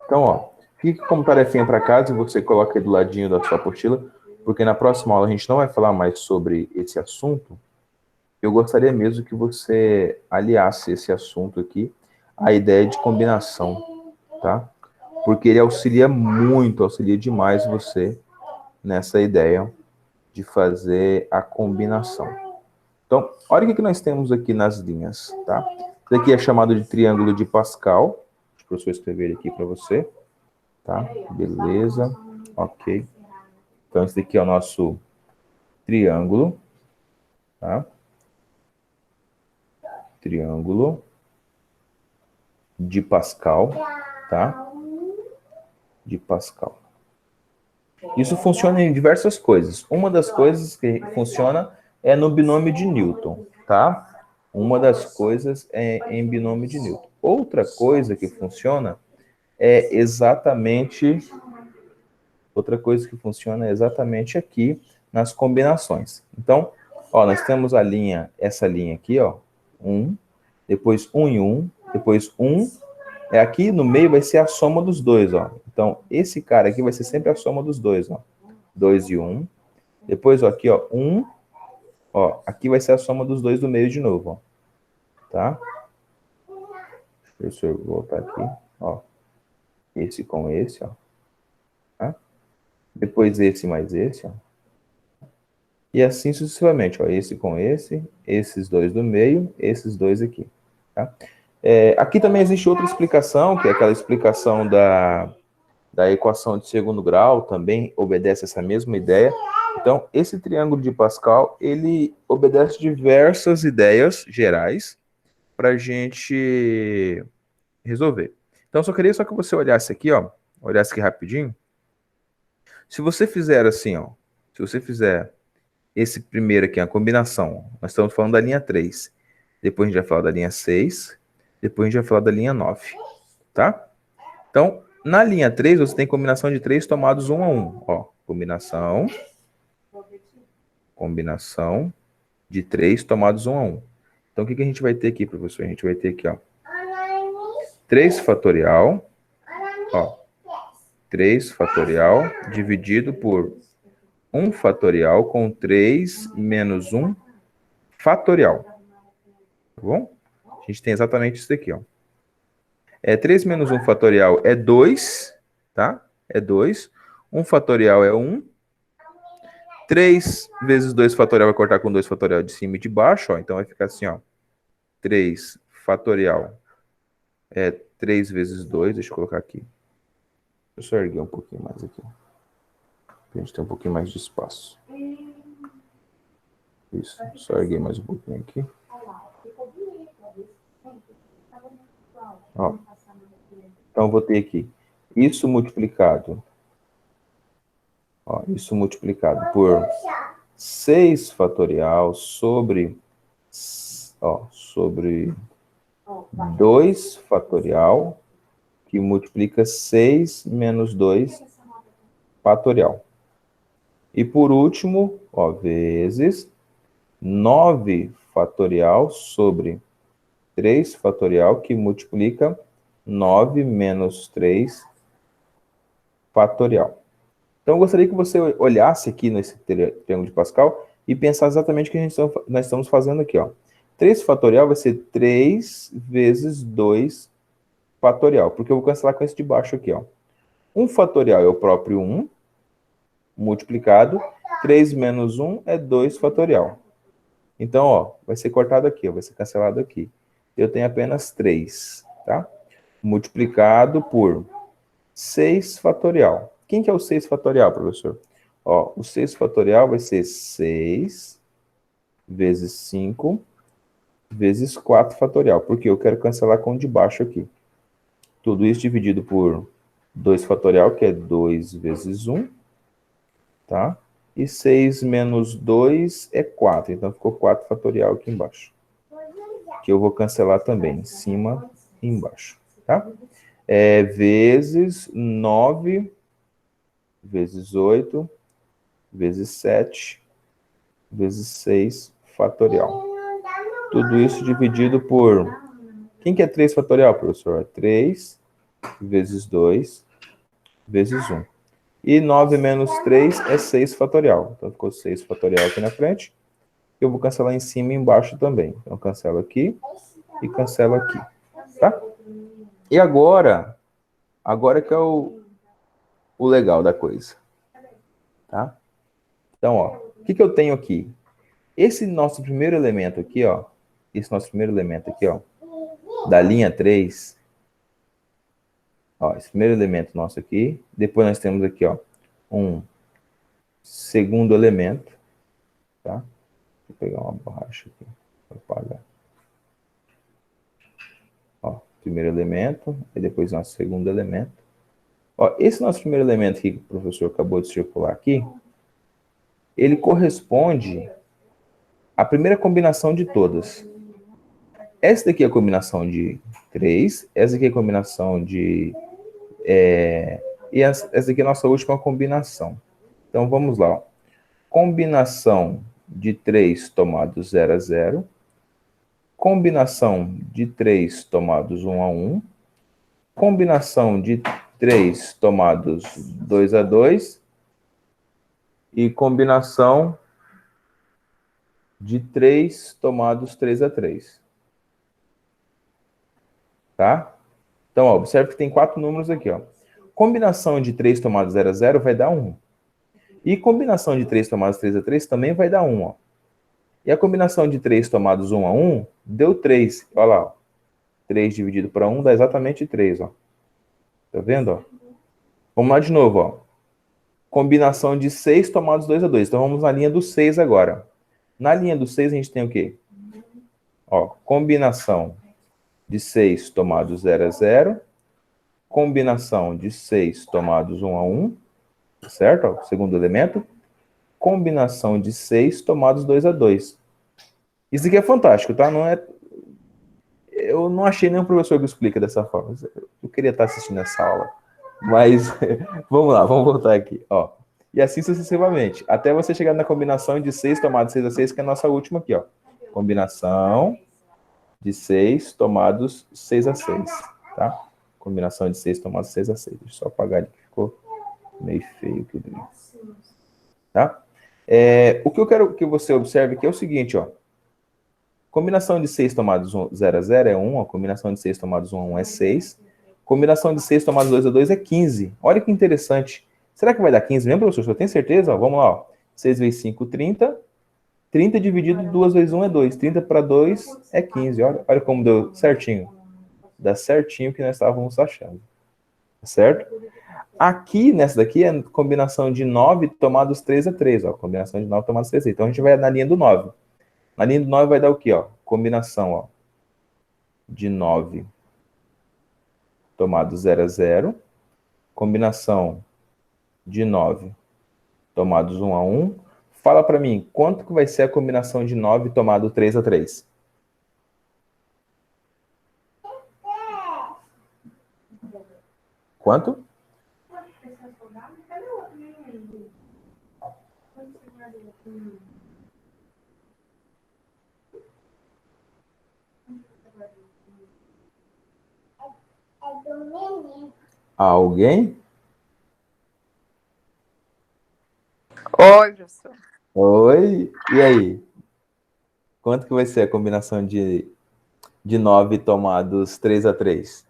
Então, ó, fique como tarefinha para casa e você coloca aí do ladinho da sua apostila, porque na próxima aula a gente não vai falar mais sobre esse assunto. Eu gostaria mesmo que você aliasse esse assunto aqui à ideia de combinação, tá? Porque ele auxilia demais você nessa ideia de fazer a combinação. Então, olha o que nós temos aqui nas linhas, tá? Isso aqui é chamado de triângulo de Pascal. Deixa o professor escrever aqui para você. Tá? Beleza. Ok. Então, esse daqui é o nosso triângulo. Tá? Triângulo de Pascal. Tá? De Pascal. Isso funciona em diversas coisas. Uma das coisas que funciona é no binômio de Newton, tá? Uma das coisas é em binômio de Newton. Outra coisa que funciona é exatamente aqui nas combinações. Então, ó, nós temos essa linha aqui, ó, 1, depois 1 e 1, depois 1, aqui no meio vai ser a soma dos dois, ó. Então, esse cara aqui vai ser sempre a soma dos dois, ó. 2 e 1. Depois, ó, aqui, ó, 1, ó, aqui vai ser a soma dos dois do meio de novo, ó. Tá? Deixa eu voltar aqui, ó. Esse com esse, ó. Tá? Depois esse mais esse, ó. E assim sucessivamente, ó. Esse com esse, esses dois do meio, esses dois aqui, tá? Aqui também existe outra explicação, que é aquela explicação da equação de segundo grau, também obedece essa mesma ideia. Então, esse triângulo de Pascal, ele obedece diversas ideias gerais para a gente resolver. Então, só queria que você olhasse aqui, ó, olhasse aqui rapidinho. Se você fizer assim, ó, se você fizer esse primeiro aqui, a combinação, nós estamos falando da linha 3, depois a gente vai falar da linha 6, depois a gente vai falar da linha 9, tá? Então, na linha 3, você tem combinação de 3 tomados 1 a 1, ó, combinação de 3 tomados 1 a 1. Então, o que a gente vai ter aqui, professor? A gente vai ter aqui, ó, 3 fatorial, ó, 3 fatorial dividido por 1 fatorial com 3 menos 1 fatorial. Tá bom? A gente tem exatamente isso aqui, ó. 3 menos 1 fatorial é 2, tá? É 2. 1 fatorial é 1. 3 vezes 2 fatorial vai cortar com 2 fatorial de cima e de baixo, ó. Então vai ficar assim, ó. 3 fatorial é 3 vezes 2. Deixa eu colocar aqui. Deixa eu só erguer um pouquinho mais aqui. Pra gente ter um pouquinho mais de espaço. Isso. Só erguer mais um pouquinho aqui. Ó. Então, eu vou ter aqui isso multiplicado. Ó, isso multiplicado por 6 fatorial sobre 2 fatorial, que multiplica 6 menos 2 fatorial. E por último, ó, vezes 9 fatorial sobre 3 fatorial, que multiplica 9 menos 3 fatorial. Então, eu gostaria que você olhasse aqui nesse triângulo de Pascal e pensasse exatamente o que nós estamos fazendo aqui, ó. 3 fatorial vai ser 3 vezes 2 fatorial, porque eu vou cancelar com esse de baixo aqui, ó. 1 fatorial é o próprio 1, multiplicado. 3 menos 1 é 2 fatorial. Então, ó, vai ser cortado aqui, ó, vai ser cancelado aqui. Eu tenho apenas 3, tá? Multiplicado por 6 fatorial. Quem que é o 6 fatorial, professor? Ó, o 6 fatorial vai ser 6 vezes 5 vezes 4 fatorial, porque eu quero cancelar com o de baixo aqui. Tudo isso dividido por 2 fatorial, que é 2 vezes 1, tá? E 6 menos 2 é 4, então ficou 4 fatorial aqui embaixo. Que eu vou cancelar também, em cima e embaixo, tá? Vezes 9, vezes 8, vezes 7, vezes 6 fatorial. Tudo isso dividido por... Quem que é 3 fatorial, professor? É 3 vezes 2, vezes 1. E 9 menos 3 é 6 fatorial. Então, ficou 6 fatorial aqui na frente. Eu vou cancelar em cima e embaixo também. Então, cancelo aqui e cancelo aqui. Tá? E agora que é o legal da coisa. Tá? Então, ó, o que eu tenho aqui? Esse nosso primeiro elemento aqui, ó. Da linha 3. Ó, esse primeiro elemento nosso aqui. Depois nós temos aqui, ó, um segundo elemento. Tá? Vou pegar uma borracha aqui para apagar. Ó, primeiro elemento, e depois nosso segundo elemento. Ó, esse nosso primeiro elemento aqui que o professor acabou de circular aqui, ele corresponde à primeira combinação de todas. Essa daqui é a combinação de 3, essa aqui é a combinação de... e essa daqui é a nossa última combinação. Então, vamos lá. Ó. Combinação de 3 tomados 0 a 0. Combinação de 3 tomados 1 a 1. Combinação de 3 tomados 2 a 2. E combinação de 3 tomados 3 a 3. Tá? Então, ó, observe que tem 4 números aqui. Ó. Combinação de 3 tomados 0 a 0 vai dar 1. E combinação de 3 tomados 3 a 3 também vai dar 1. Ó. E a combinação de 3 tomados 1 a 1 deu 3. Olha lá. Ó. 3 dividido por 1 dá exatamente 3. Ó. Tá vendo? Ó? Vamos lá de novo. Ó. Combinação de 6 tomados 2 a 2. Então, vamos na linha do 6 agora. Na linha do 6, a gente tem o quê? Ó, combinação de 6 tomados 0 a 0. Combinação de 6 tomados 1 a 1. Certo? Ó, segundo elemento. Combinação de 6 tomados 2 a 2. Isso aqui é fantástico, tá? Não é... Eu não achei nenhum professor que explica dessa forma. Eu queria estar assistindo essa aula. Mas, vamos lá, vamos voltar aqui. Ó. E assim sucessivamente. Até você chegar na combinação de 6 tomados 6 a 6, que é a nossa última aqui. Ó. Combinação de 6 tomados 6 a 6. Tá? Combinação de 6 tomados 6 a 6. Deixa eu só apagar ali, que ficou meio feio aqui. Tá? O que eu quero que você observe aqui é o seguinte, ó. Combinação de 6 tomados 0 a 0 é 1, a combinação de 6 tomados 1 a 1 é 6, combinação de 6 tomados 2 a 2 é 15. Olha que interessante. Será que vai dar 15 mesmo, professor? Eu tenho certeza? Ó, vamos lá. Ó. 6 vezes 5, 30. 30 dividido 2 vezes 1 é 2. 30 para 2 é 15. Olha como deu certinho. Dá certinho o que nós estávamos achando. Certo? Aqui, nessa daqui, é a combinação de 9 tomados 3 a 3. Ó. Combinação de 9 tomados 3 a 3. Então, a gente vai na linha do 9. Na linha do 9 vai dar o quê? Ó? Combinação ó, de 9 tomado 0 a 0. Combinação de 9 tomados 1 a 1. Fala para mim, quanto que vai ser a combinação de 9 tomado 3 a 3? Quanto? Alguém? Oi, professor. Oi, e aí? Quanto que vai ser a combinação de 9 tomados 3 a 3?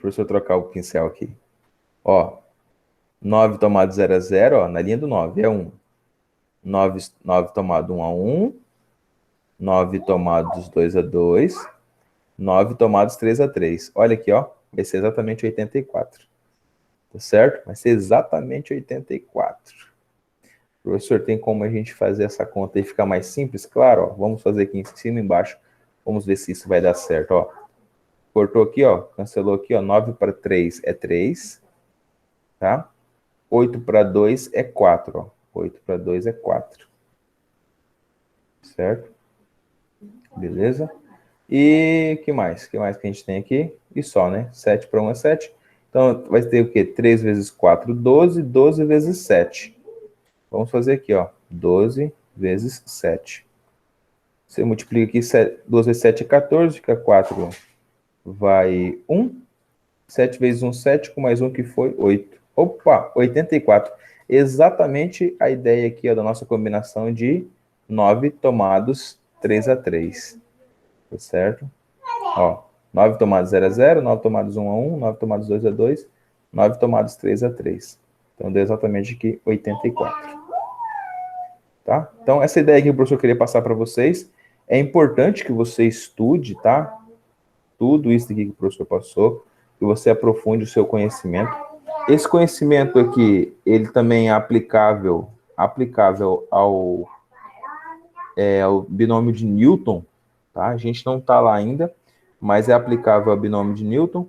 Deixa eu trocar o pincel aqui. Ó, 9 tomado 0 a 0, ó, na linha do 9 é 1. 9 tomado 1 a 1. 9 tomados 2 a 2. 9 tomados 3 a 3. Olha aqui, ó, vai ser exatamente 84. Tá certo? Vai ser exatamente 84. Professor, tem como a gente fazer essa conta e ficar mais simples? Claro, ó, vamos fazer aqui em cima e embaixo. Vamos ver se isso vai dar certo, ó. Cortou aqui, ó, cancelou aqui, ó, 9 para 3 é 3, tá? 8 para 2 é 4, ó. 8 para 2 é 4. Certo? Beleza? E que mais? Que mais que a gente tem aqui? E só, né? 7 para 1 é 7. Então, vai ter o quê? 3 vezes 4, 12. 12 vezes 7. Vamos fazer aqui, ó. 12 vezes 7. Você multiplica aqui, 12 vezes 7 é 14, fica 4, vai 1. 7 vezes 1, 7, com mais 1 que foi 8. Opa, 84. Exatamente a ideia aqui ó, da nossa combinação de 9 tomados 3 a 3. Tá certo? Ó, 9 tomados 0 a 0, 9 tomados 1 a 1, 9 tomados 2 a 2, 9 tomados 3 a 3. Então, deu exatamente aqui 84. Tá? Então, essa ideia que o professor queria passar para vocês, é importante que você estude, tá? Tudo isso aqui que o professor passou, que você aprofunde o seu conhecimento. Esse conhecimento aqui, ele também é aplicável ao binômio de Newton, tá? A gente não está lá ainda, mas é aplicável ao binômio de Newton.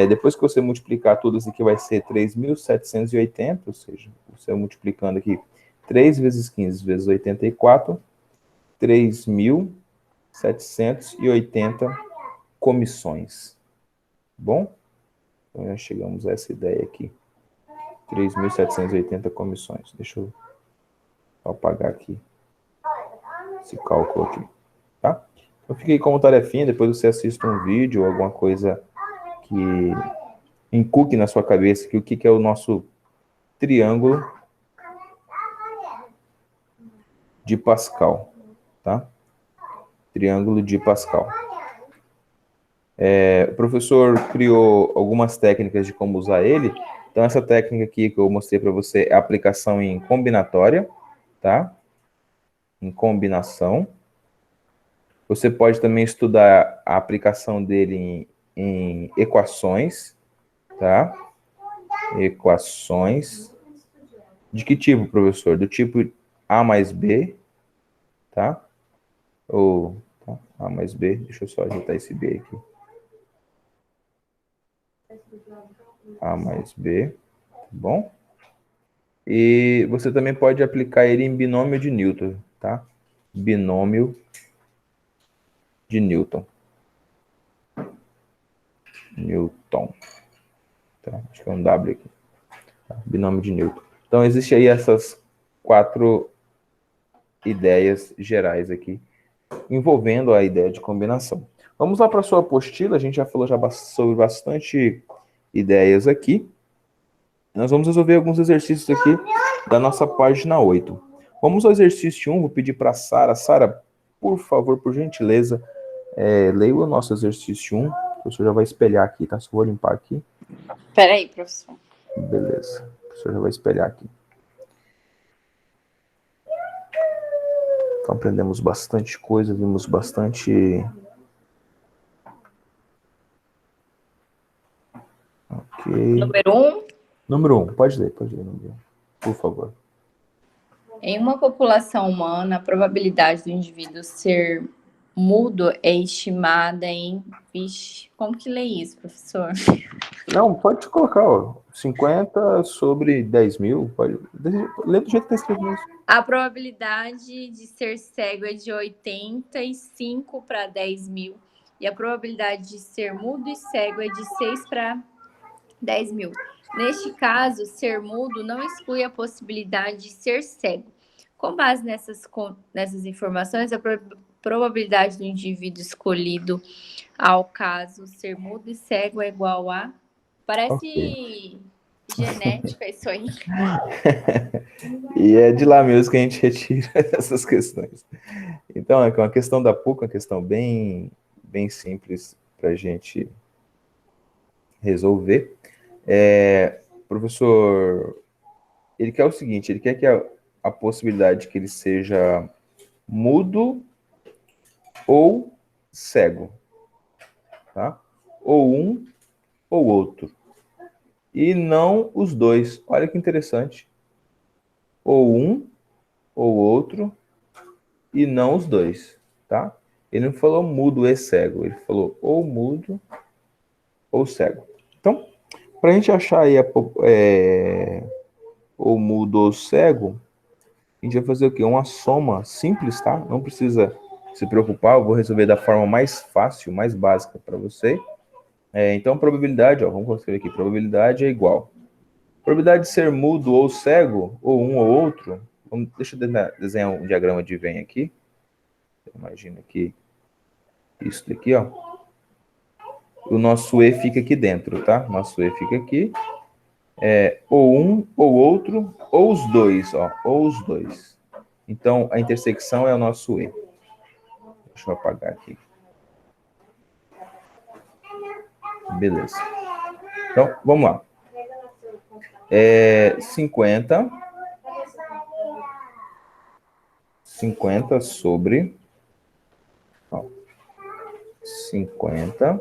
Depois que você multiplicar tudo isso aqui, vai ser 3.780, ou seja, você multiplicando aqui 3 vezes 15 vezes 84, 3.780 comissões. Bom? Então, já chegamos a essa ideia aqui. 3.780 comissões. Deixa eu apagar aqui esse cálculo aqui, tá? Então, fica aí como tarefinha, depois você assiste um vídeo ou alguma coisa que encuque na sua cabeça que o que é o nosso triângulo de Pascal, tá? Triângulo de Pascal. O professor criou algumas técnicas de como usar ele. Então, essa técnica aqui que eu mostrei para você é a aplicação em combinatória, tá? Em combinação. Você pode também estudar a aplicação dele em equações, tá? Equações. De que tipo, professor? Do tipo A mais B, tá? Ou A mais B. Deixa eu só ajeitar esse B aqui. A mais B, tá bom? E você também pode aplicar ele em binômio de Newton, tá? Binômio de Newton. Newton. Tá? Acho que é um W aqui. Tá? Binômio de Newton. Então, existe aí essas 4 ideias gerais aqui, envolvendo a ideia de combinação. Vamos lá para a sua apostila. A gente já falou sobre bastante ideias aqui. Nós vamos resolver alguns exercícios aqui da nossa página 8. Vamos ao exercício 1. Vou pedir para a Sara. Sara, por favor, por gentileza, leia o nosso exercício 1. O professor já vai espelhar aqui, tá? Só vou limpar aqui. Espera aí, professor. Beleza. O professor já vai espelhar aqui. Então, aprendemos bastante coisa, vimos bastante... Ok. Número 1. Número 1. Pode ler, número 1. Por favor. Em uma população humana, a probabilidade do indivíduo ser mudo é estimada em... Vixe, como que lê isso, professor? Não, pode colocar, ó, 50 sobre 10 mil. Pode ler do jeito que está escrito mesmo. A probabilidade de ser cego é de 85 para 10 mil. E a probabilidade de ser mudo e cego é de 6 para 10 mil. Neste caso, ser mudo não exclui a possibilidade de ser cego. Com base nessas informações, a probabilidade do indivíduo escolhido ao caso ser mudo e cego é igual a... Parece genética isso aí. E é de lá mesmo que a gente retira essas questões. Então, é uma questão da PUC, uma questão bem simples para a gente resolver. Professor, ele quer o seguinte, ele quer que a possibilidade de que ele seja mudo ou cego, tá? Ou um ou outro. E não os dois. Olha que interessante. Ou um ou outro e não os dois, tá? Ele não falou mudo e cego, ele falou ou mudo ou cego. Então, para a gente achar aí ou mudo ou cego, a gente vai fazer o quê? Uma soma simples, tá? Não precisa se preocupar, eu vou resolver da forma mais fácil, mais básica para você. Então, probabilidade, ó, vamos escrever aqui, probabilidade é igual. Probabilidade de ser mudo ou cego, ou um ou outro, deixa eu desenhar um diagrama de Venn aqui. Imagina que isso daqui, ó. O nosso E fica aqui dentro, tá? Nosso E fica aqui. Ou um ou outro, ou os dois, ó. Ou os dois. Então, a intersecção é o nosso E. Deixa eu apagar aqui. Beleza. Então, vamos lá. 50 sobre... Ó, 50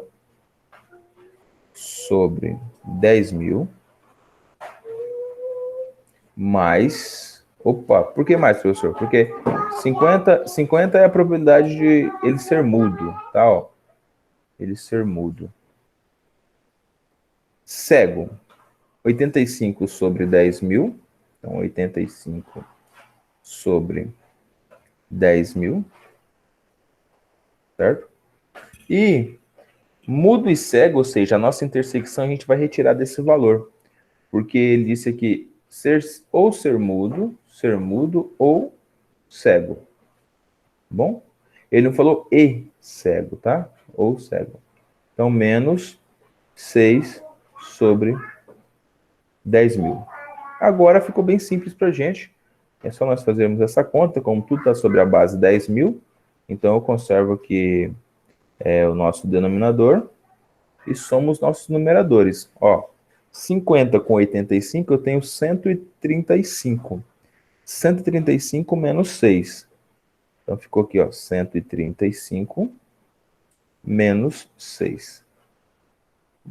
sobre 10 mil mais... Opa, por que mais, professor? Porque 50 é a probabilidade de ele ser mudo, tá? Ó. ele ser mudo. Cego, 85 sobre 10.000. Então, 85 sobre 10.000. Certo? E mudo e cego, ou seja, a nossa intersecção a gente vai retirar desse valor. Porque ele disse aqui ser mudo ou cego. Bom? Ele não falou e cego, tá? Ou cego. Então, menos 6 sobre 10.000. Agora ficou bem simples para a gente. É só nós fazermos essa conta, como tudo está sobre a base 10.000. Então, eu conservo aqui o nosso denominador e somos nossos numeradores. Ó, 50 com 85, eu tenho 135. 135 menos 6. Então, ficou aqui, ó, 135 menos 6.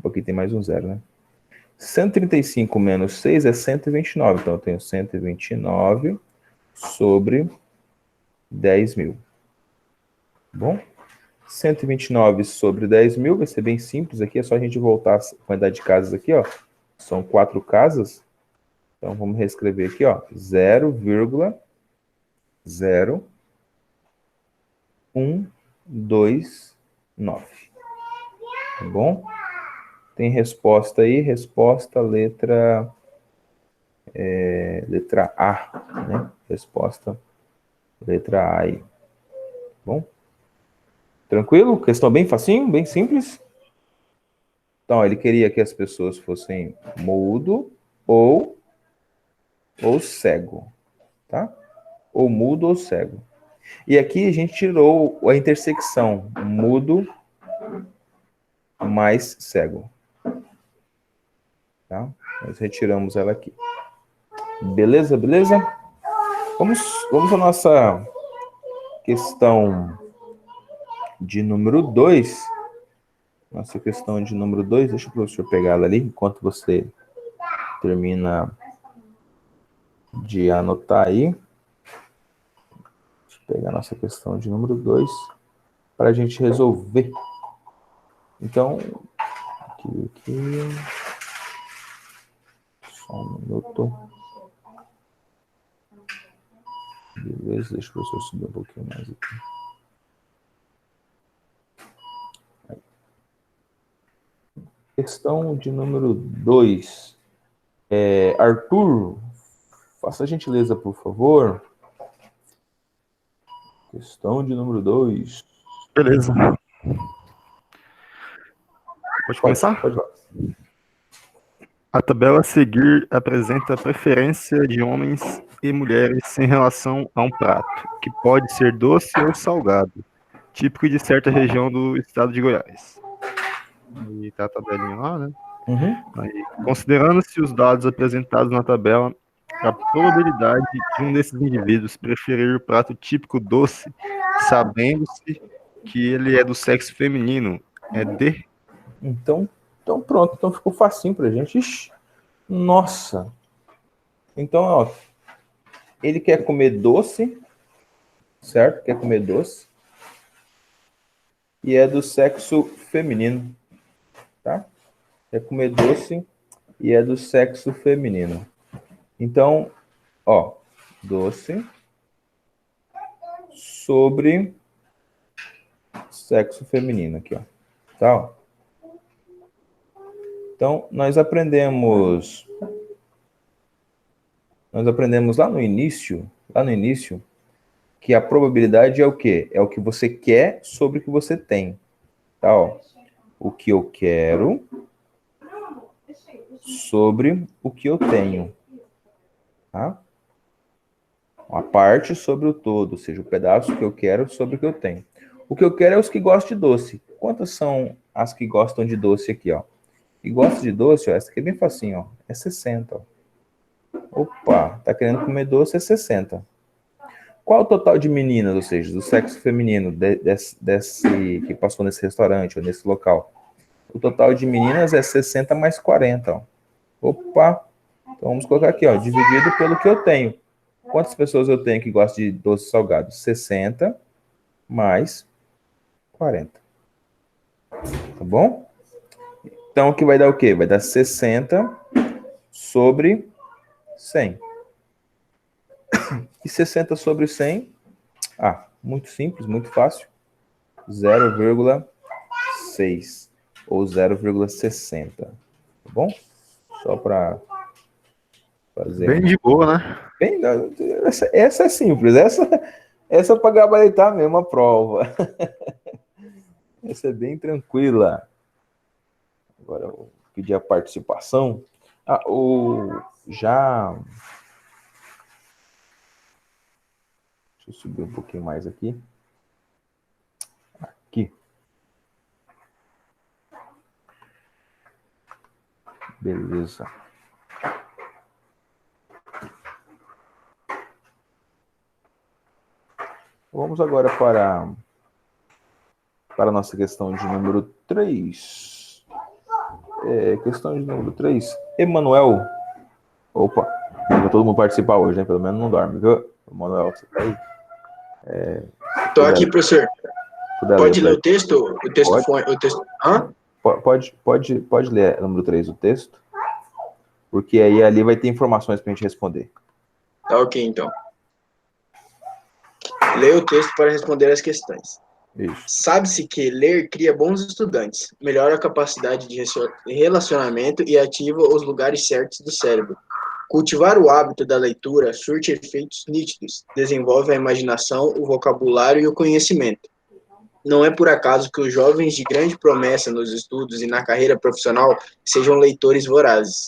Aqui tem mais um zero, né? 135 menos 6 é 129. Então, eu tenho 129 sobre 10.000. Bom? 129 sobre 10.000 vai ser bem simples aqui. É só a gente voltar a quantidade de casas aqui, ó. São 4 casas. Então, vamos reescrever aqui, ó. 0,0129. Tá bom? Tem resposta aí, resposta letra A, né? Resposta letra A aí. Bom? Tranquilo? Questão bem facinho, bem simples. Então, ele queria que as pessoas fossem mudo ou cego, tá? Ou mudo ou cego. E aqui a gente tirou a intersecção mudo mais cego. Tá? Nós retiramos ela aqui. Beleza, beleza? Vamos à nossa questão de número 2. Nossa questão de número 2, deixa o professor pegar ela ali, enquanto você termina de anotar aí. Deixa eu pegar a nossa questão de número 2 para a gente resolver. Então, aqui. Só um minuto. Beleza, deixa o professor subir um pouquinho mais aqui. Aí. Questão de número 2. Arthur, faça a gentileza, por favor. Questão de número 2. Beleza. Pode começar? Pode lá. A tabela a seguir apresenta a preferência de homens e mulheres em relação a um prato, que pode ser doce ou salgado, típico de certa região do estado de Goiás. E tá a tabelinha lá, né? Uhum. Aí, considerando-se os dados apresentados na tabela, a probabilidade de um desses indivíduos preferir o prato típico doce, sabendo-se que ele é do sexo feminino, é de... Então pronto. Então ficou facinho pra gente. Ixi, nossa. Então, ó, ele quer comer doce, certo? Quer comer doce. E é do sexo feminino, tá? Quer comer doce e é do sexo feminino. Então, ó, doce sobre sexo feminino aqui, ó. Tá, ó. Então, nós aprendemos lá no início, que a probabilidade é o quê? É o que você quer sobre o que você tem. Tá, ó. O que eu quero sobre o que eu tenho. Tá? A parte sobre o todo, ou seja, o pedaço que eu quero sobre o que eu tenho. O que eu quero é os que gostam de doce. Quantas são as que gostam de doce aqui, ó? E gosta de doce, ó, essa aqui é bem facinho, ó. É 60, ó. Opa, tá querendo comer doce, é 60. Qual o total de meninas, ou seja, do sexo feminino, desse que passou nesse restaurante ou nesse local? O total de meninas é 60 mais 40, ó. Opa, então vamos colocar aqui, ó, dividido pelo que eu tenho. Quantas pessoas eu tenho que gostam de doce salgado? 60 mais 40. Tá bom? Então, aqui vai dar o quê? Vai dar 60 sobre 100. E 60 sobre 100? Ah, muito simples, muito fácil. 0,6 ou 0,60. Tá bom? Só para fazer Bem de boa, né? bem, essa é simples. Essa é para gabaritar mesmo a prova. Essa é bem tranquila. Agora eu vou pedir a participação. Já. Deixa eu subir um pouquinho mais aqui. Aqui. Beleza. Vamos agora para a nossa questão de número 3. Questão de número 3. Emanuel. Opa, para todo mundo participar hoje, né? Pelo menos não dorme, viu? Emanuel, você tá aí? Tô aqui, professor. Pode ler Pode? o texto? O texto Pode. foi. O texto. Hã? Pode ler número 3 o texto, porque aí ali vai ter informações para a gente responder. Tá ok, então. Leia o texto para responder as questões. Isso. Sabe-se que ler cria bons estudantes, melhora a capacidade de relacionamento e ativa os lugares certos do cérebro. Cultivar o hábito da leitura surte efeitos nítidos, desenvolve a imaginação, o vocabulário e o conhecimento. Não é por acaso que os jovens de grande promessa nos estudos e na carreira profissional sejam leitores vorazes.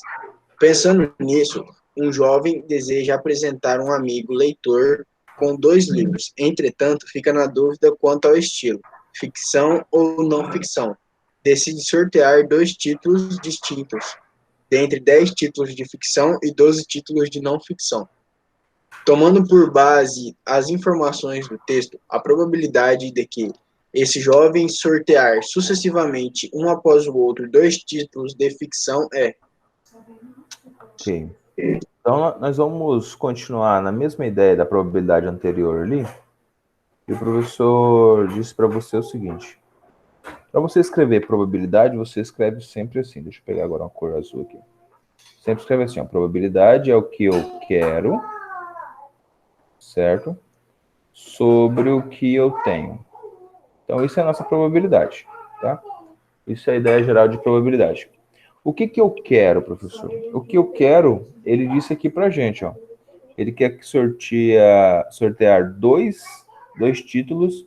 Pensando nisso, um jovem deseja apresentar um amigo leitor com 2 livros. Entretanto, fica na dúvida quanto ao estilo, ficção ou não ficção. Decide sortear 2 títulos distintos, dentre 10 títulos de ficção e 12 títulos de não ficção. Tomando por base as informações do texto, a probabilidade de que esse jovem sortear sucessivamente, um após o outro, 2 títulos de ficção é... Ok. Então, nós vamos continuar na mesma ideia da probabilidade anterior ali. E o professor disse para você o seguinte. Para você escrever probabilidade, você escreve sempre assim. Deixa eu pegar agora uma cor azul aqui. Sempre escreve assim, ó. Probabilidade é o que eu quero, certo? Sobre o que eu tenho. Então, isso é a nossa probabilidade, tá? Isso é a ideia geral de probabilidade. O que eu quero, professor? O que eu quero, ele disse aqui pra gente, ó. Ele quer que sortear dois títulos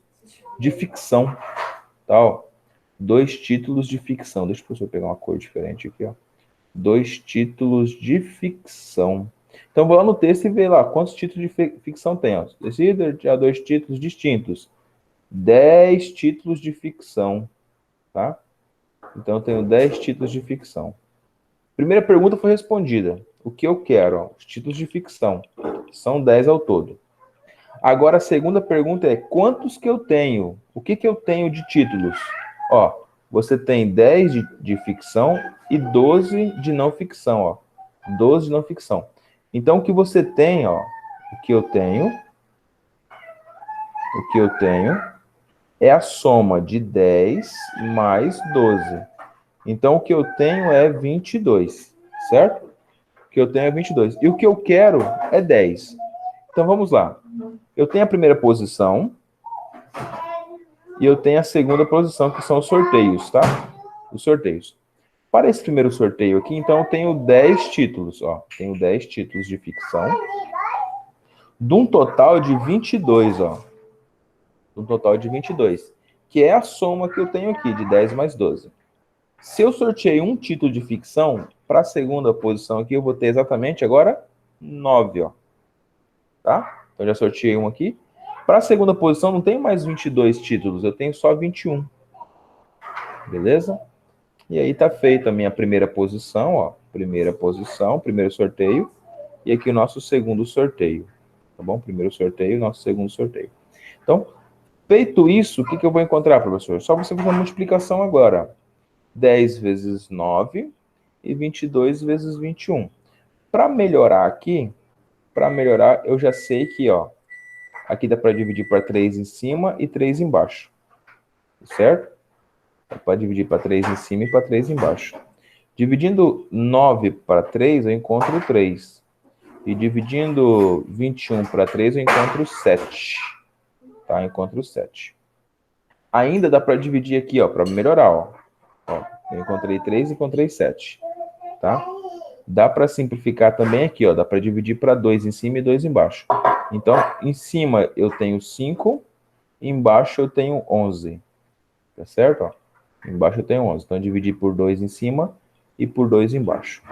de ficção, tá? Ó. 2 títulos de ficção. Deixa o professor pegar uma cor diferente aqui, ó. 2 títulos de ficção. Então, vou lá no texto e ver lá quantos títulos de ficção tem. Ó. Decida já 2 títulos distintos. 10 títulos de ficção, tá? Então, eu tenho 10 títulos de ficção. Primeira pergunta foi respondida. O que eu quero? Ó, os títulos de ficção. São 10 ao todo. Agora, a segunda pergunta é, quantos que eu tenho? O que eu tenho de títulos? Ó, você tem 10 de ficção e 12 de não ficção, ó. 12 de não ficção. Então, o que você tem, ó, o que eu tenho é a soma de 10 mais 12. Então, o que eu tenho é 22, certo? O que eu tenho é 22. E o que eu quero é 10. Então, vamos lá. Eu tenho a primeira posição e eu tenho a segunda posição, que são os sorteios, tá? Os sorteios. Para esse primeiro sorteio aqui, então, eu tenho 10 títulos, ó. Tenho 10 títulos de ficção. De um total de 22, ó. De um total de 22. Que é a soma que eu tenho aqui, de 10 mais 12. Se eu sorteei um título de ficção, para a segunda posição aqui, eu vou ter exatamente agora 9, ó. Tá? Então, já sorteei um aqui. Para a segunda posição, não tenho mais 22 títulos, eu tenho só 21. Beleza? E aí tá feita a minha primeira posição, ó. Primeira posição, primeiro sorteio. E aqui o nosso segundo sorteio. Tá bom? Primeiro sorteio, nosso segundo sorteio. Então, feito isso, o que eu vou encontrar, professor? Só você fazer uma multiplicação agora. 10 vezes 9 e 22 vezes 21. Para melhorar aqui, eu já sei que, ó, aqui dá para dividir para 3 em cima e 3 embaixo. Certo? Para dividir para 3 em cima e para 3 embaixo. Dividindo 9 para 3, eu encontro 3. E dividindo 21 para 3, eu encontro 7. Tá? Eu encontro 7. Ainda dá para dividir aqui, ó, para melhorar, ó. Ó. Eu encontrei 3 e encontrei 7. Tá? Dá para simplificar também aqui, ó. Dá para dividir para 2 em cima e 2 embaixo. Então, em cima eu tenho 5, embaixo eu tenho 11. Tá certo? Ó. Embaixo eu tenho 11. Então, eu dividi por 2 em cima e por 2 embaixo.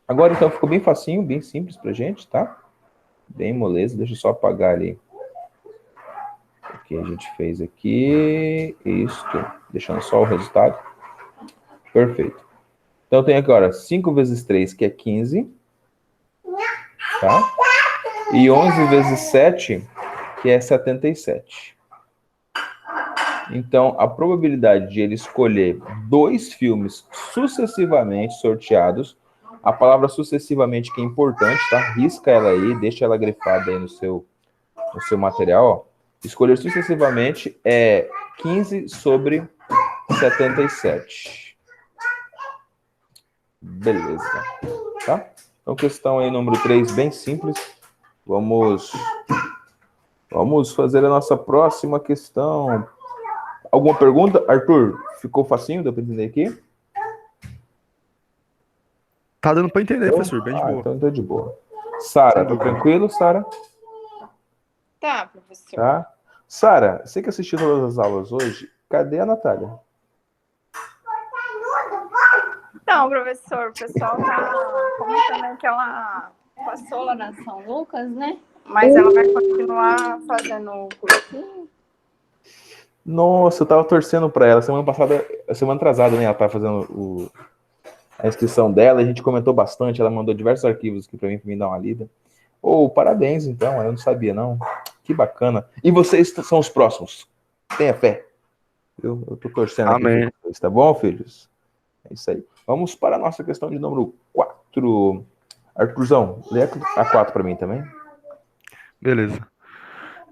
Agora, então, ficou bem facinho, bem simples pra gente, tá? Bem moleza. Deixa eu só apagar ali o que a gente fez aqui. Isto. Deixando só o resultado. Perfeito. Então, eu tenho agora 5 vezes 3, que é 15. Tá? E 11 vezes 7, que é 77. Então, a probabilidade de ele escolher 2 filmes sucessivamente sorteados, a palavra sucessivamente que é importante, tá? Risca ela aí, deixa ela grifada aí no seu material, ó. Escolher sucessivamente é 15 sobre 77. Beleza. Tá? Então, questão aí número 3, bem simples. Vamos fazer a nossa próxima questão. Alguma pergunta? Arthur, ficou facinho? Deu para entender aqui? Tá dando pra entender, Então, professor, bem de boa. então tá de boa. Sara, Sem tá dúvida. tranquilo, Sara? Tá, professor. Tá? Sara, você que assistiu todas as aulas hoje, cadê a Natália? Então, professor, o pessoal tá comentando que ela passou lá na São Lucas, né? Mas ela vai continuar fazendo o cursinho. Nossa, eu tava torcendo para ela. Semana atrasada, né? Ela tava fazendo a inscrição dela, a gente comentou bastante, ela mandou diversos arquivos aqui para mim dar uma lida. Parabéns, então, eu não sabia, não. Que bacana. E vocês são os próximos. Tenha fé. Eu tô torcendo aqui Amém. por vocês, tá bom, filhos? É isso aí. Vamos para a nossa questão de número 4. Arthurzão, lê a 4 para mim também. Beleza.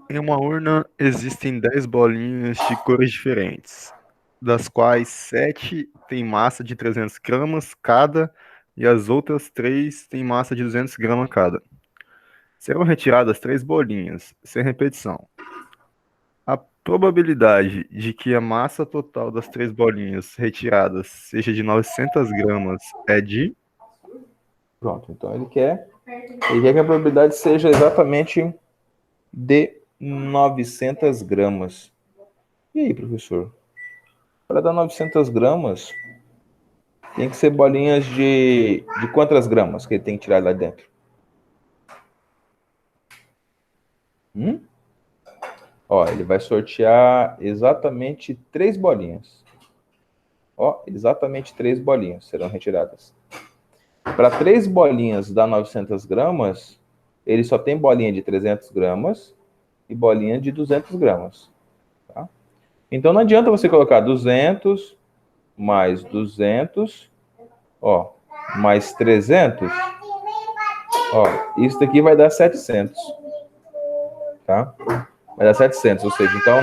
Em uma urna existem 10 bolinhas de cores diferentes, das quais 7 têm massa de 300 gramas cada e as outras 3 têm massa de 200 gramas cada. Serão retiradas 3 bolinhas, sem repetição. A probabilidade de que a massa total das 3 bolinhas retiradas seja de 900 gramas é de... Pronto, então ele quer que a probabilidade seja exatamente de 900 gramas. E aí, professor? Para dar 900 gramas, tem que ser bolinhas de quantas gramas que ele tem que tirar lá dentro? Ó, ele vai sortear exatamente 3 bolinhas. Ó, exatamente 3 bolinhas serão retiradas. Para 3 bolinhas dar 900 gramas, ele só tem bolinha de 300 gramas e bolinha de 200 gramas. Tá? Então não adianta você colocar 200 mais 200, ó, mais 300, ó, isso daqui vai dar 700, tá? Vai dar 700, ou seja, então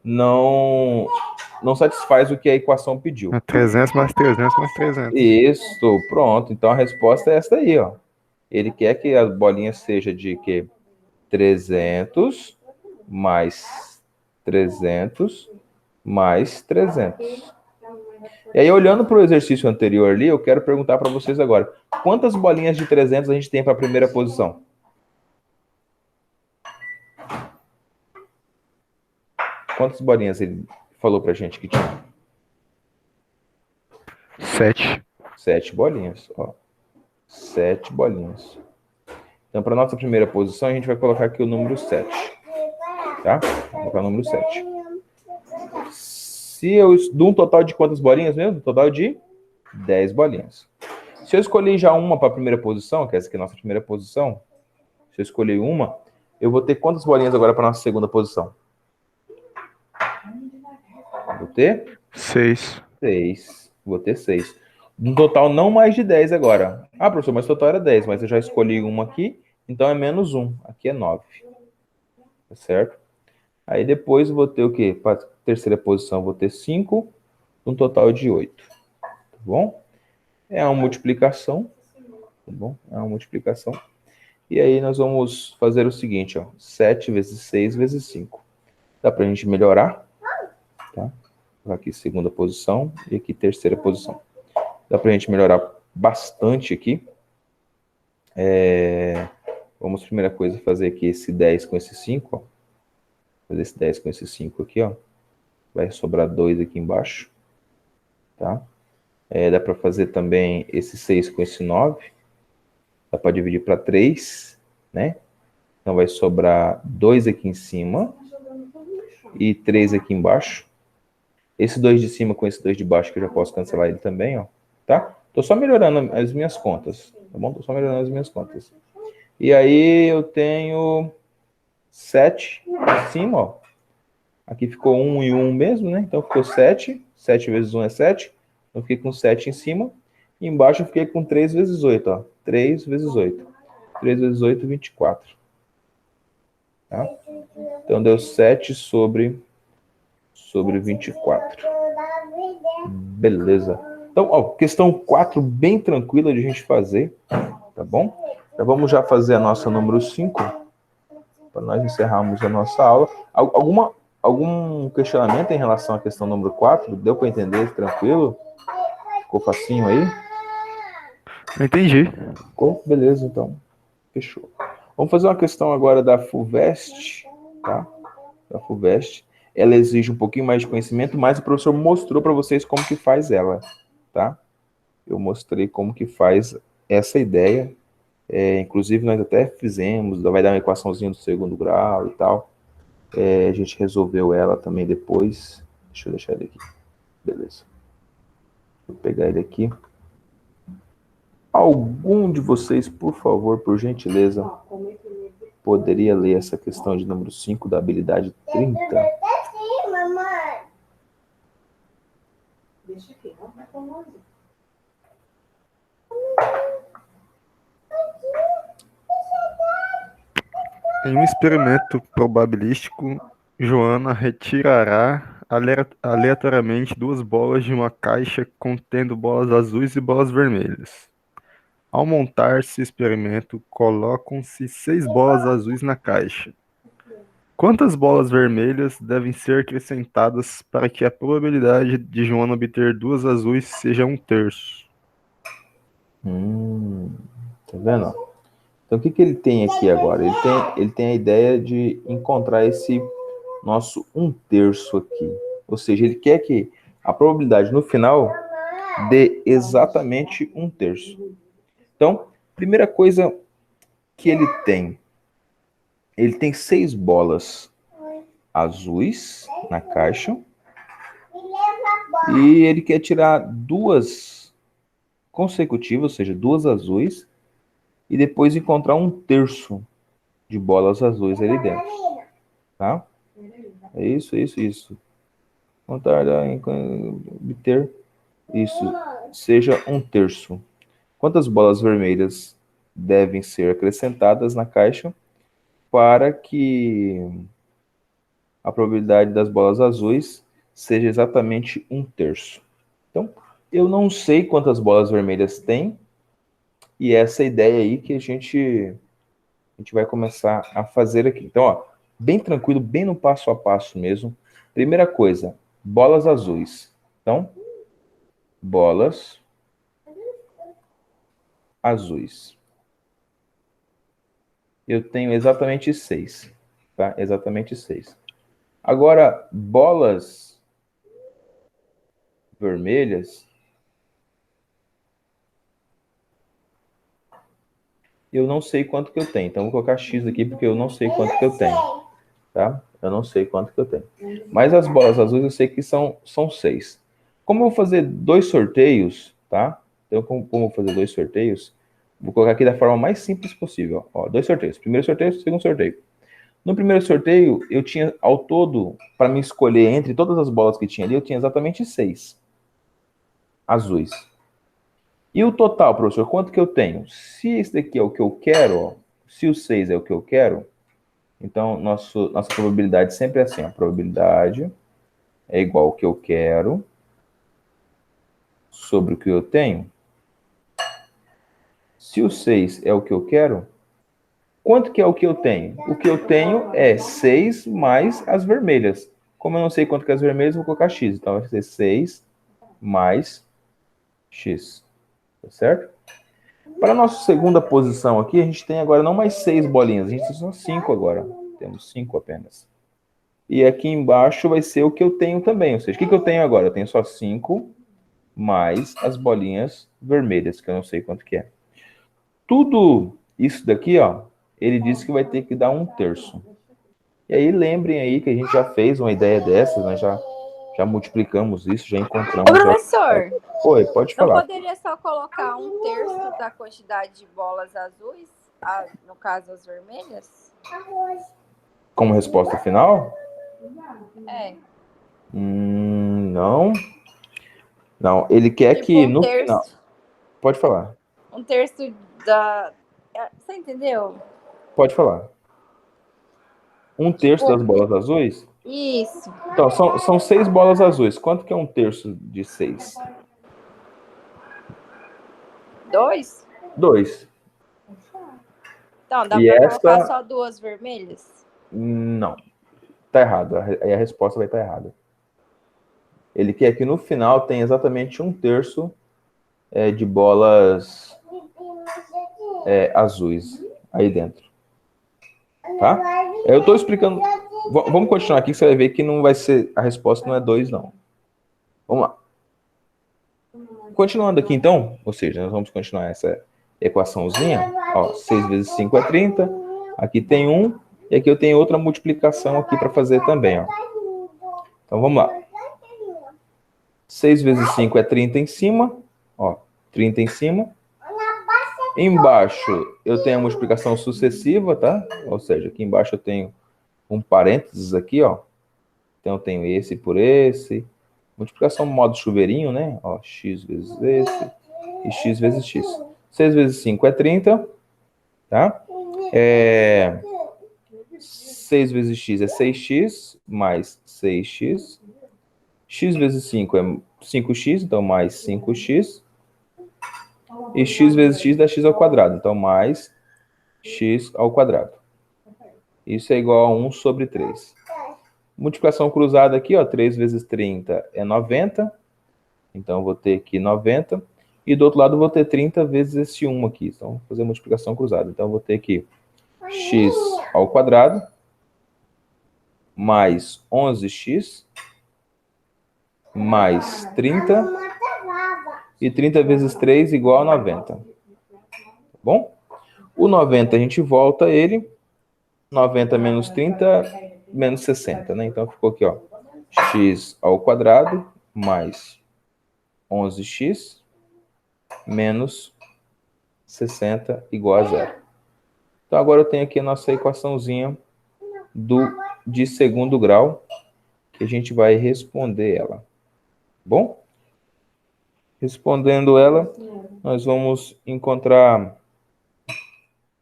não satisfaz o que a equação pediu. 300 mais 300 mais 300. Isso, pronto. Então a resposta é essa aí, ó. Ele quer que a bolinha seja de quê? 300 mais 300 mais 300. E aí, olhando para o exercício anterior ali, eu quero perguntar para vocês agora. Quantas bolinhas de 300 a gente tem para a primeira posição? Quantas bolinhas ele falou para a gente que tinha? 7. 7 bolinhas, ó. 7 bolinhas. Então, para nossa primeira posição, a gente vai colocar aqui o número 7. Tá? Vou colocar o número 7. Se eu dou um total de quantas bolinhas mesmo? Um total de 10 bolinhas. Se eu escolher já uma para a primeira posição, que essa aqui é a nossa primeira posição, se eu escolher uma, eu vou ter quantas bolinhas agora para a nossa segunda posição? Vou ter 6. 6. Vou ter 6. No total, não mais de 10 agora. Ah, professor, mas o total era 10, mas eu já escolhi uma aqui, então é menos 1. Aqui é 9. Tá certo? Aí depois eu vou ter o quê? Para a terceira posição, eu vou ter 5 um total de 8. Tá bom? É uma multiplicação. Tá bom? É uma multiplicação. E aí nós vamos fazer o seguinte, ó. 7 vezes 6 vezes 5. Dá pra gente melhorar, tá? Aqui segunda posição e aqui terceira posição. Dá pra gente melhorar bastante aqui. Vamos, primeira coisa, fazer aqui esse 10 com esse 5, ó. Fazer esse 10 com esse 5 aqui, ó. Vai sobrar 2 aqui embaixo, tá? Dá para fazer também esse 6 com esse 9. Dá para dividir para 3, né? Então vai sobrar 2 aqui em cima e 3 aqui embaixo. Esse 2 de cima com esse 2 de baixo, que eu já posso cancelar ele também, ó. Tá? Tô só melhorando as minhas contas, tá bom? Tô só melhorando as minhas contas. E aí eu tenho 7 em cima, ó. Aqui ficou 1 e 1 mesmo, né? Então ficou 7. 7 vezes 1 é 7. Eu fiquei com 7 em cima. E embaixo eu fiquei com 3 vezes 8, ó. 3 vezes 8. 3 vezes 8, 24. Tá? Então deu 7 sobre 24. Beleza. Então, ó, questão 4, bem tranquila de a gente fazer, tá bom? Já vamos já fazer a nossa número 5, para nós encerrarmos a nossa aula. Algum questionamento em relação à questão número 4? Deu para entender tranquilo? Ficou facinho aí? Entendi. Ficou? Beleza, então. Fechou. Vamos fazer uma questão agora da FUVEST, tá? Da FUVEST. Ela exige um pouquinho mais de conhecimento, mas o professor mostrou para vocês como que faz ela, tá? Eu mostrei como que faz essa ideia. Inclusive, nós até fizemos, vai dar uma equaçãozinha do segundo grau e tal. A gente resolveu ela também depois. Deixa eu deixar ele aqui. Beleza. Vou pegar ele aqui. Algum de vocês, por favor, por gentileza, poderia ler essa questão de número 5 da habilidade 30? Sim, mamãe. Deixa aqui, não vai com longe. Em um experimento probabilístico, Joana retirará aleatoriamente 2 bolas de uma caixa contendo bolas azuis e bolas vermelhas. Ao montar-se o experimento, colocam-se 6 bolas azuis na caixa. Quantas bolas vermelhas devem ser acrescentadas para que a probabilidade de Joana obter 2 azuis seja 1/3? Tá vendo? Então, o que ele tem aqui agora? Ele tem a ideia de encontrar esse nosso 1/3 aqui. Ou seja, ele quer que a probabilidade no final dê exatamente 1/3. Então, primeira coisa que ele tem 6 bolas azuis na caixa e ele quer tirar 2 consecutivas, ou seja, 2 azuis, e depois encontrar 1/3 de bolas azuis ali dentro. Tá? É isso. Contar, obter isso, seja 1/3. Quantas bolas vermelhas devem ser acrescentadas na caixa para que a probabilidade das bolas azuis seja exatamente 1/3? Então, eu não sei quantas bolas vermelhas tem, e essa ideia aí que a gente vai começar a fazer aqui. Então, ó, bem tranquilo, bem no passo a passo mesmo. Primeira coisa, bolas azuis. Então, bolas azuis. Eu tenho exatamente 6, tá? Exatamente 6. Agora, bolas vermelhas, eu não sei quanto que eu tenho. Então, vou colocar X aqui, porque eu não sei quanto que eu tenho, tá? Eu não sei quanto que eu tenho. Mas as bolas azuis eu sei que são 6. Como eu vou fazer 2 sorteios, tá? Então, como eu vou fazer 2 sorteios, vou colocar aqui da forma mais simples possível. Ó, 2 sorteios. Primeiro sorteio, segundo sorteio. No primeiro sorteio, eu tinha, ao todo, para me escolher entre todas as bolas que tinha ali, eu tinha exatamente 6 azuis. E o total, professor, quanto que eu tenho? Se esse daqui é o que eu quero, ó, se o 6 é o que eu quero, então nossa probabilidade sempre é assim, a probabilidade é igual ao que eu quero sobre o que eu tenho. Se o 6 é o que eu quero, quanto que é o que eu tenho? O que eu tenho é 6 mais as vermelhas. Como eu não sei quanto que é as vermelhas, eu vou colocar x. Então, vai ser 6 mais x. Tá certo? Para a nossa segunda posição aqui, a gente tem agora não mais 6 bolinhas. A gente tem só 5 agora. Temos 5 apenas. E aqui embaixo vai ser o que eu tenho também. Ou seja, o que eu tenho agora? Eu tenho só 5 mais as bolinhas vermelhas, que eu não sei quanto que é. Tudo isso daqui, ó, ele disse que vai ter que dar 1/3. E aí, lembrem aí que a gente já fez uma ideia dessas, né? Já multiplicamos isso, já encontramos. Ô, professor, Oi, pode não falar. poderia só colocar 1/3 da quantidade de bolas azuis, no caso as vermelhas? Como resposta final? É. Não. Não, ele quer Tipo, que 1/3. no final. Pode falar. 1/3 da. Você entendeu? Pode falar. 1/3 Tipo, das bolas azuis? isso. Então, são 6 bolas azuis. Quanto que é 1/3 de 6? 2? 2. Então, dá E pra essa- colocar só 2 vermelhas? Não. Tá errado. Aí a resposta vai estar errada. Ele quer que no final tenha exatamente 1/3 de bolas azuis aí dentro. Tá? Eu estou explicando. Vamos continuar aqui que você vai ver que não vai ser. A resposta não é 2, não. Vamos lá. Continuando aqui, então, ou seja, nós vamos continuar essa equaçãozinha. Ó, 6 vezes 5 é 30. Aqui tem 1. E aqui eu tenho outra multiplicação aqui para fazer também. Ó. Então, vamos lá. 6 vezes 5 é 30 em cima. Ó, 30 em cima. Embaixo eu tenho a multiplicação sucessiva, tá? Ou seja, aqui embaixo eu tenho um parênteses aqui, ó. Então eu tenho esse por esse. Multiplicação modo chuveirinho, né? Ó, x vezes esse e x vezes x. 6 vezes 5 é 30, tá? 6 vezes x é 6x mais 6x. X vezes 5 é 5x, então mais 5x. E x vezes x dá x ao quadrado, então mais x ao quadrado. Isso é igual a 1 sobre 3. Multiplicação cruzada aqui, ó, 3 vezes 30 é 90. Então, eu vou ter aqui 90. E do outro lado, eu vou ter 30 vezes esse 1 aqui. Então, vou fazer multiplicação cruzada. Então, eu vou ter aqui x ao quadrado mais 11x mais 30. E 30 vezes 3 igual a 90. Tá bom? O 90 a gente volta ele. 90 menos 30 menos 60, né? Então, ficou aqui, ó. X ao quadrado mais 11x menos 60 igual a 0. Então, agora eu tenho aqui a nossa equaçãozinha de segundo grau, que a gente vai responder ela. Bom? Respondendo ela, nós vamos encontrar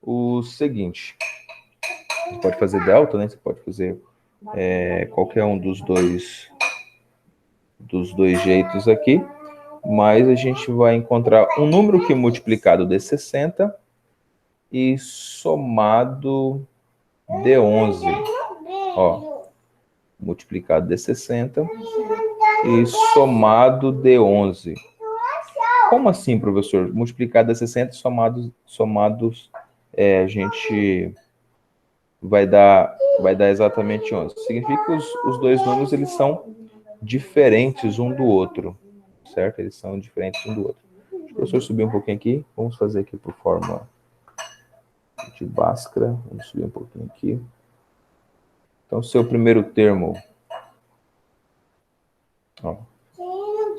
o seguinte. Você pode fazer delta, né? Você pode fazer qualquer um dos dois jeitos aqui. Mas a gente vai encontrar um número que multiplicado de 60 e somado de 11. Ó, multiplicado de 60 e somado de 11. Como assim, professor? Multiplicado de 60 e somados a gente vai dar exatamente 11. Significa que os dois números eles são diferentes um do outro, certo? Eles são diferentes um do outro. Deixa o professor subir um pouquinho aqui. Vamos fazer aqui por forma de Bhaskara. Vamos subir um pouquinho aqui. Então, seu primeiro termo, ó,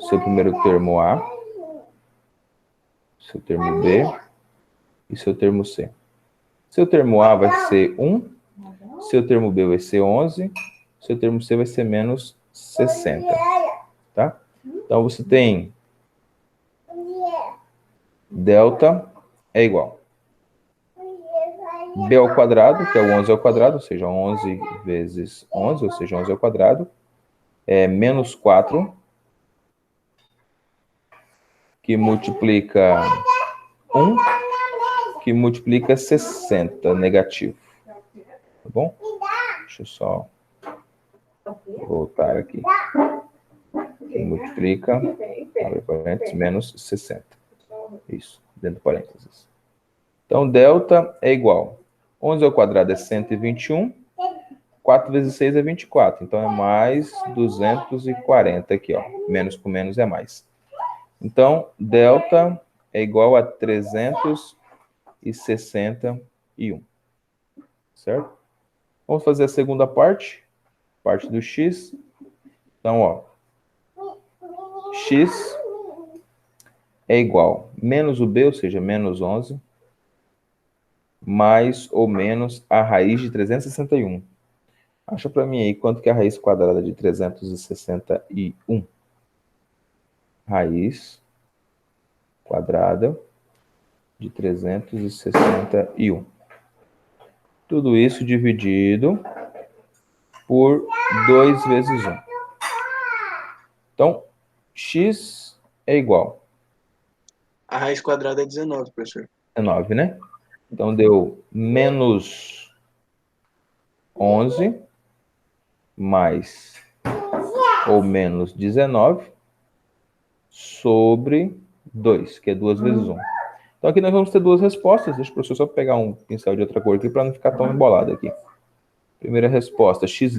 seu primeiro termo A, seu termo B e seu termo C. Seu termo A vai ser 1, seu termo B vai ser 11, seu termo C vai ser menos 60, tá? Então, você tem delta é igual B ao quadrado, que é o 11 ao quadrado, ou seja, 11 vezes 11, ou seja, 11 ao quadrado, é menos 4, que multiplica 1, que multiplica 60, negativo. Tá bom? Deixa eu só voltar aqui. Que multiplica, abre parênteses, menos 60. Isso, dentro do parênteses. Então, delta é igual. 11 ao quadrado é 121. 4 vezes 6 é 24. Então, é mais 240 aqui, ó. Menos com menos é mais. Então, delta é igual a 361. Certo? Vamos fazer a segunda parte. Parte do x. Então, ó. X é igual menos o b, ou seja, menos 11, mais ou menos a raiz de 361. Acha para mim aí quanto que é a raiz quadrada de 361. Raiz quadrada de 361. Tudo isso dividido por 2 vezes 1. Então, x é igual A raiz quadrada é 19, professor. a 9, né? Então, deu menos 11 mais ou menos 19 sobre 2, que é 2 vezes 1. Então, aqui nós vamos ter duas respostas. Deixa o professor só pegar um pincel de outra cor aqui para não ficar tão embolado aqui. Primeira resposta, x',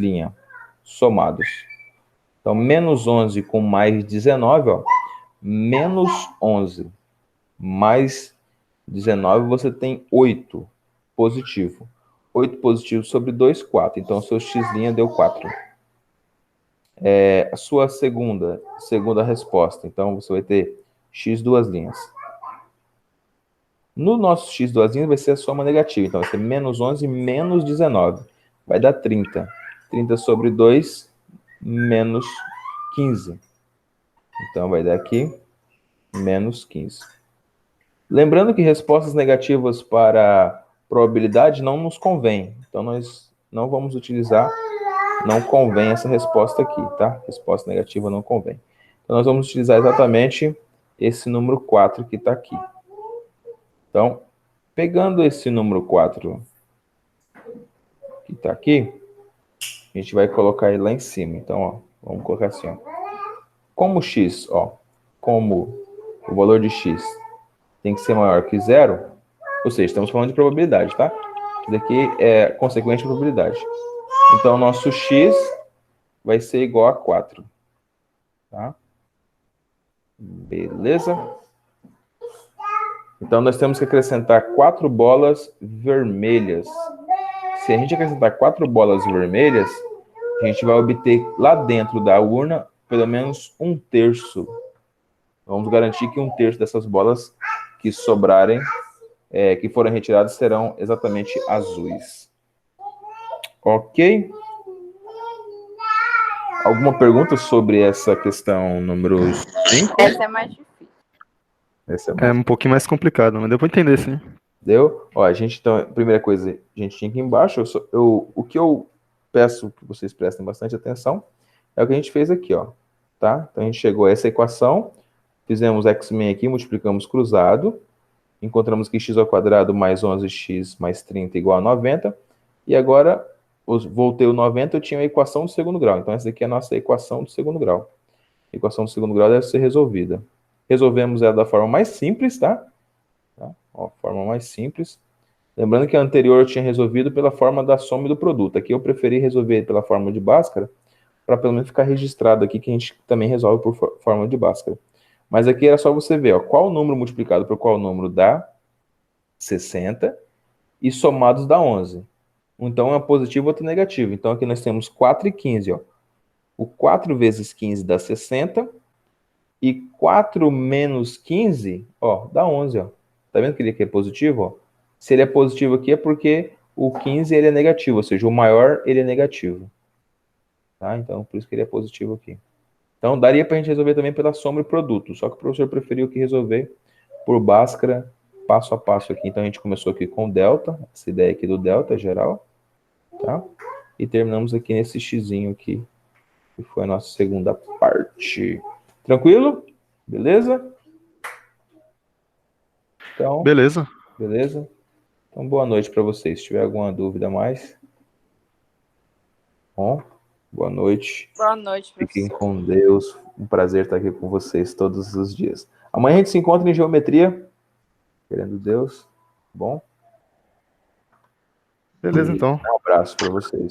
somados. Então, menos 11 com mais 19, ó. Menos 11 mais 19, você tem 8 positivo. 8 positivo sobre 2, 4. Então, o seu x' deu 4. A sua segunda resposta. Então, você vai ter x duas linhas. No nosso x duas linhas vai ser a soma negativa. Então, vai ser menos 11 menos 19. Vai dar 30. 30 sobre 2, menos 15. Então, vai dar aqui menos 15. Lembrando que respostas negativas para probabilidade não nos convém. Então, nós não vamos utilizar, não convém essa resposta aqui, tá? Resposta negativa não convém. Então, nós vamos utilizar exatamente esse número 4 que está aqui. Então, pegando esse número 4 que está aqui, a gente vai colocar ele lá em cima. Então, ó, vamos colocar assim, ó. Como x, ó, como o valor de x tem que ser maior que 0, ou seja, estamos falando de probabilidade, tá? Isso daqui é consequente de probabilidade. Então, nosso x vai ser igual a 4. Tá? Beleza? Então, nós temos que acrescentar 4 bolas vermelhas. Se a gente acrescentar 4 bolas vermelhas, a gente vai obter lá dentro da urna pelo menos 1/3. Vamos garantir que 1/3 dessas bolas que sobrarem, que forem retiradas, serão exatamente azuis. Ok? Alguma pergunta sobre essa questão número 5? Essa é mais difícil. Essa é É mais... um pouquinho mais complicado, mas deu pra entender, sim. Deu? Ó, a gente, então, primeira coisa, a gente tinha aqui embaixo, o que eu peço que vocês prestem bastante atenção é o que a gente fez aqui, ó. Tá? Então, a gente chegou a essa equação, fizemos x' aqui, multiplicamos cruzado, encontramos que x ao quadrado mais 11x mais 30 igual a 90, e agora, voltei o 90, eu tinha a equação do segundo grau. Então, essa aqui é a nossa equação do segundo grau. A equação do segundo grau deve ser resolvida. Resolvemos ela da forma mais simples, tá? Ó, forma mais simples. Lembrando que a anterior eu tinha resolvido pela forma da soma e do produto. Aqui eu preferi resolver pela forma de Bhaskara, para pelo menos ficar registrado aqui que a gente também resolve por forma de Bhaskara. Mas aqui era só você ver, ó, qual número multiplicado por qual número dá 60 e somados dá 11. Então, um é positivo, outro é negativo. Então, aqui nós temos 4 e 15, ó. O 4 vezes 15 dá 60 e 4 menos 15, ó, dá 11, ó. Tá vendo que ele aqui é positivo, ó? Se ele é positivo aqui é porque o 15 ele é negativo, ou seja, o maior ele é negativo. Tá? Então, por isso que ele é positivo aqui. Então, daria para a gente resolver também pela soma e produto, só que o professor preferiu que resolver por Bhaskara, passo a passo aqui. Então, a gente começou aqui com delta, essa ideia aqui do delta geral, tá? E terminamos aqui nesse xzinho aqui, que foi a nossa segunda parte. Tranquilo? Beleza? Então, Beleza. beleza? Então, boa noite para vocês. Se tiver alguma dúvida a mais. Bom, boa noite. Boa noite, Fiquem professor. com Deus. Um prazer estar aqui com vocês todos os dias. Amanhã a gente se encontra em geometria. Querendo Deus. Bom? Beleza, então. Um abraço para vocês.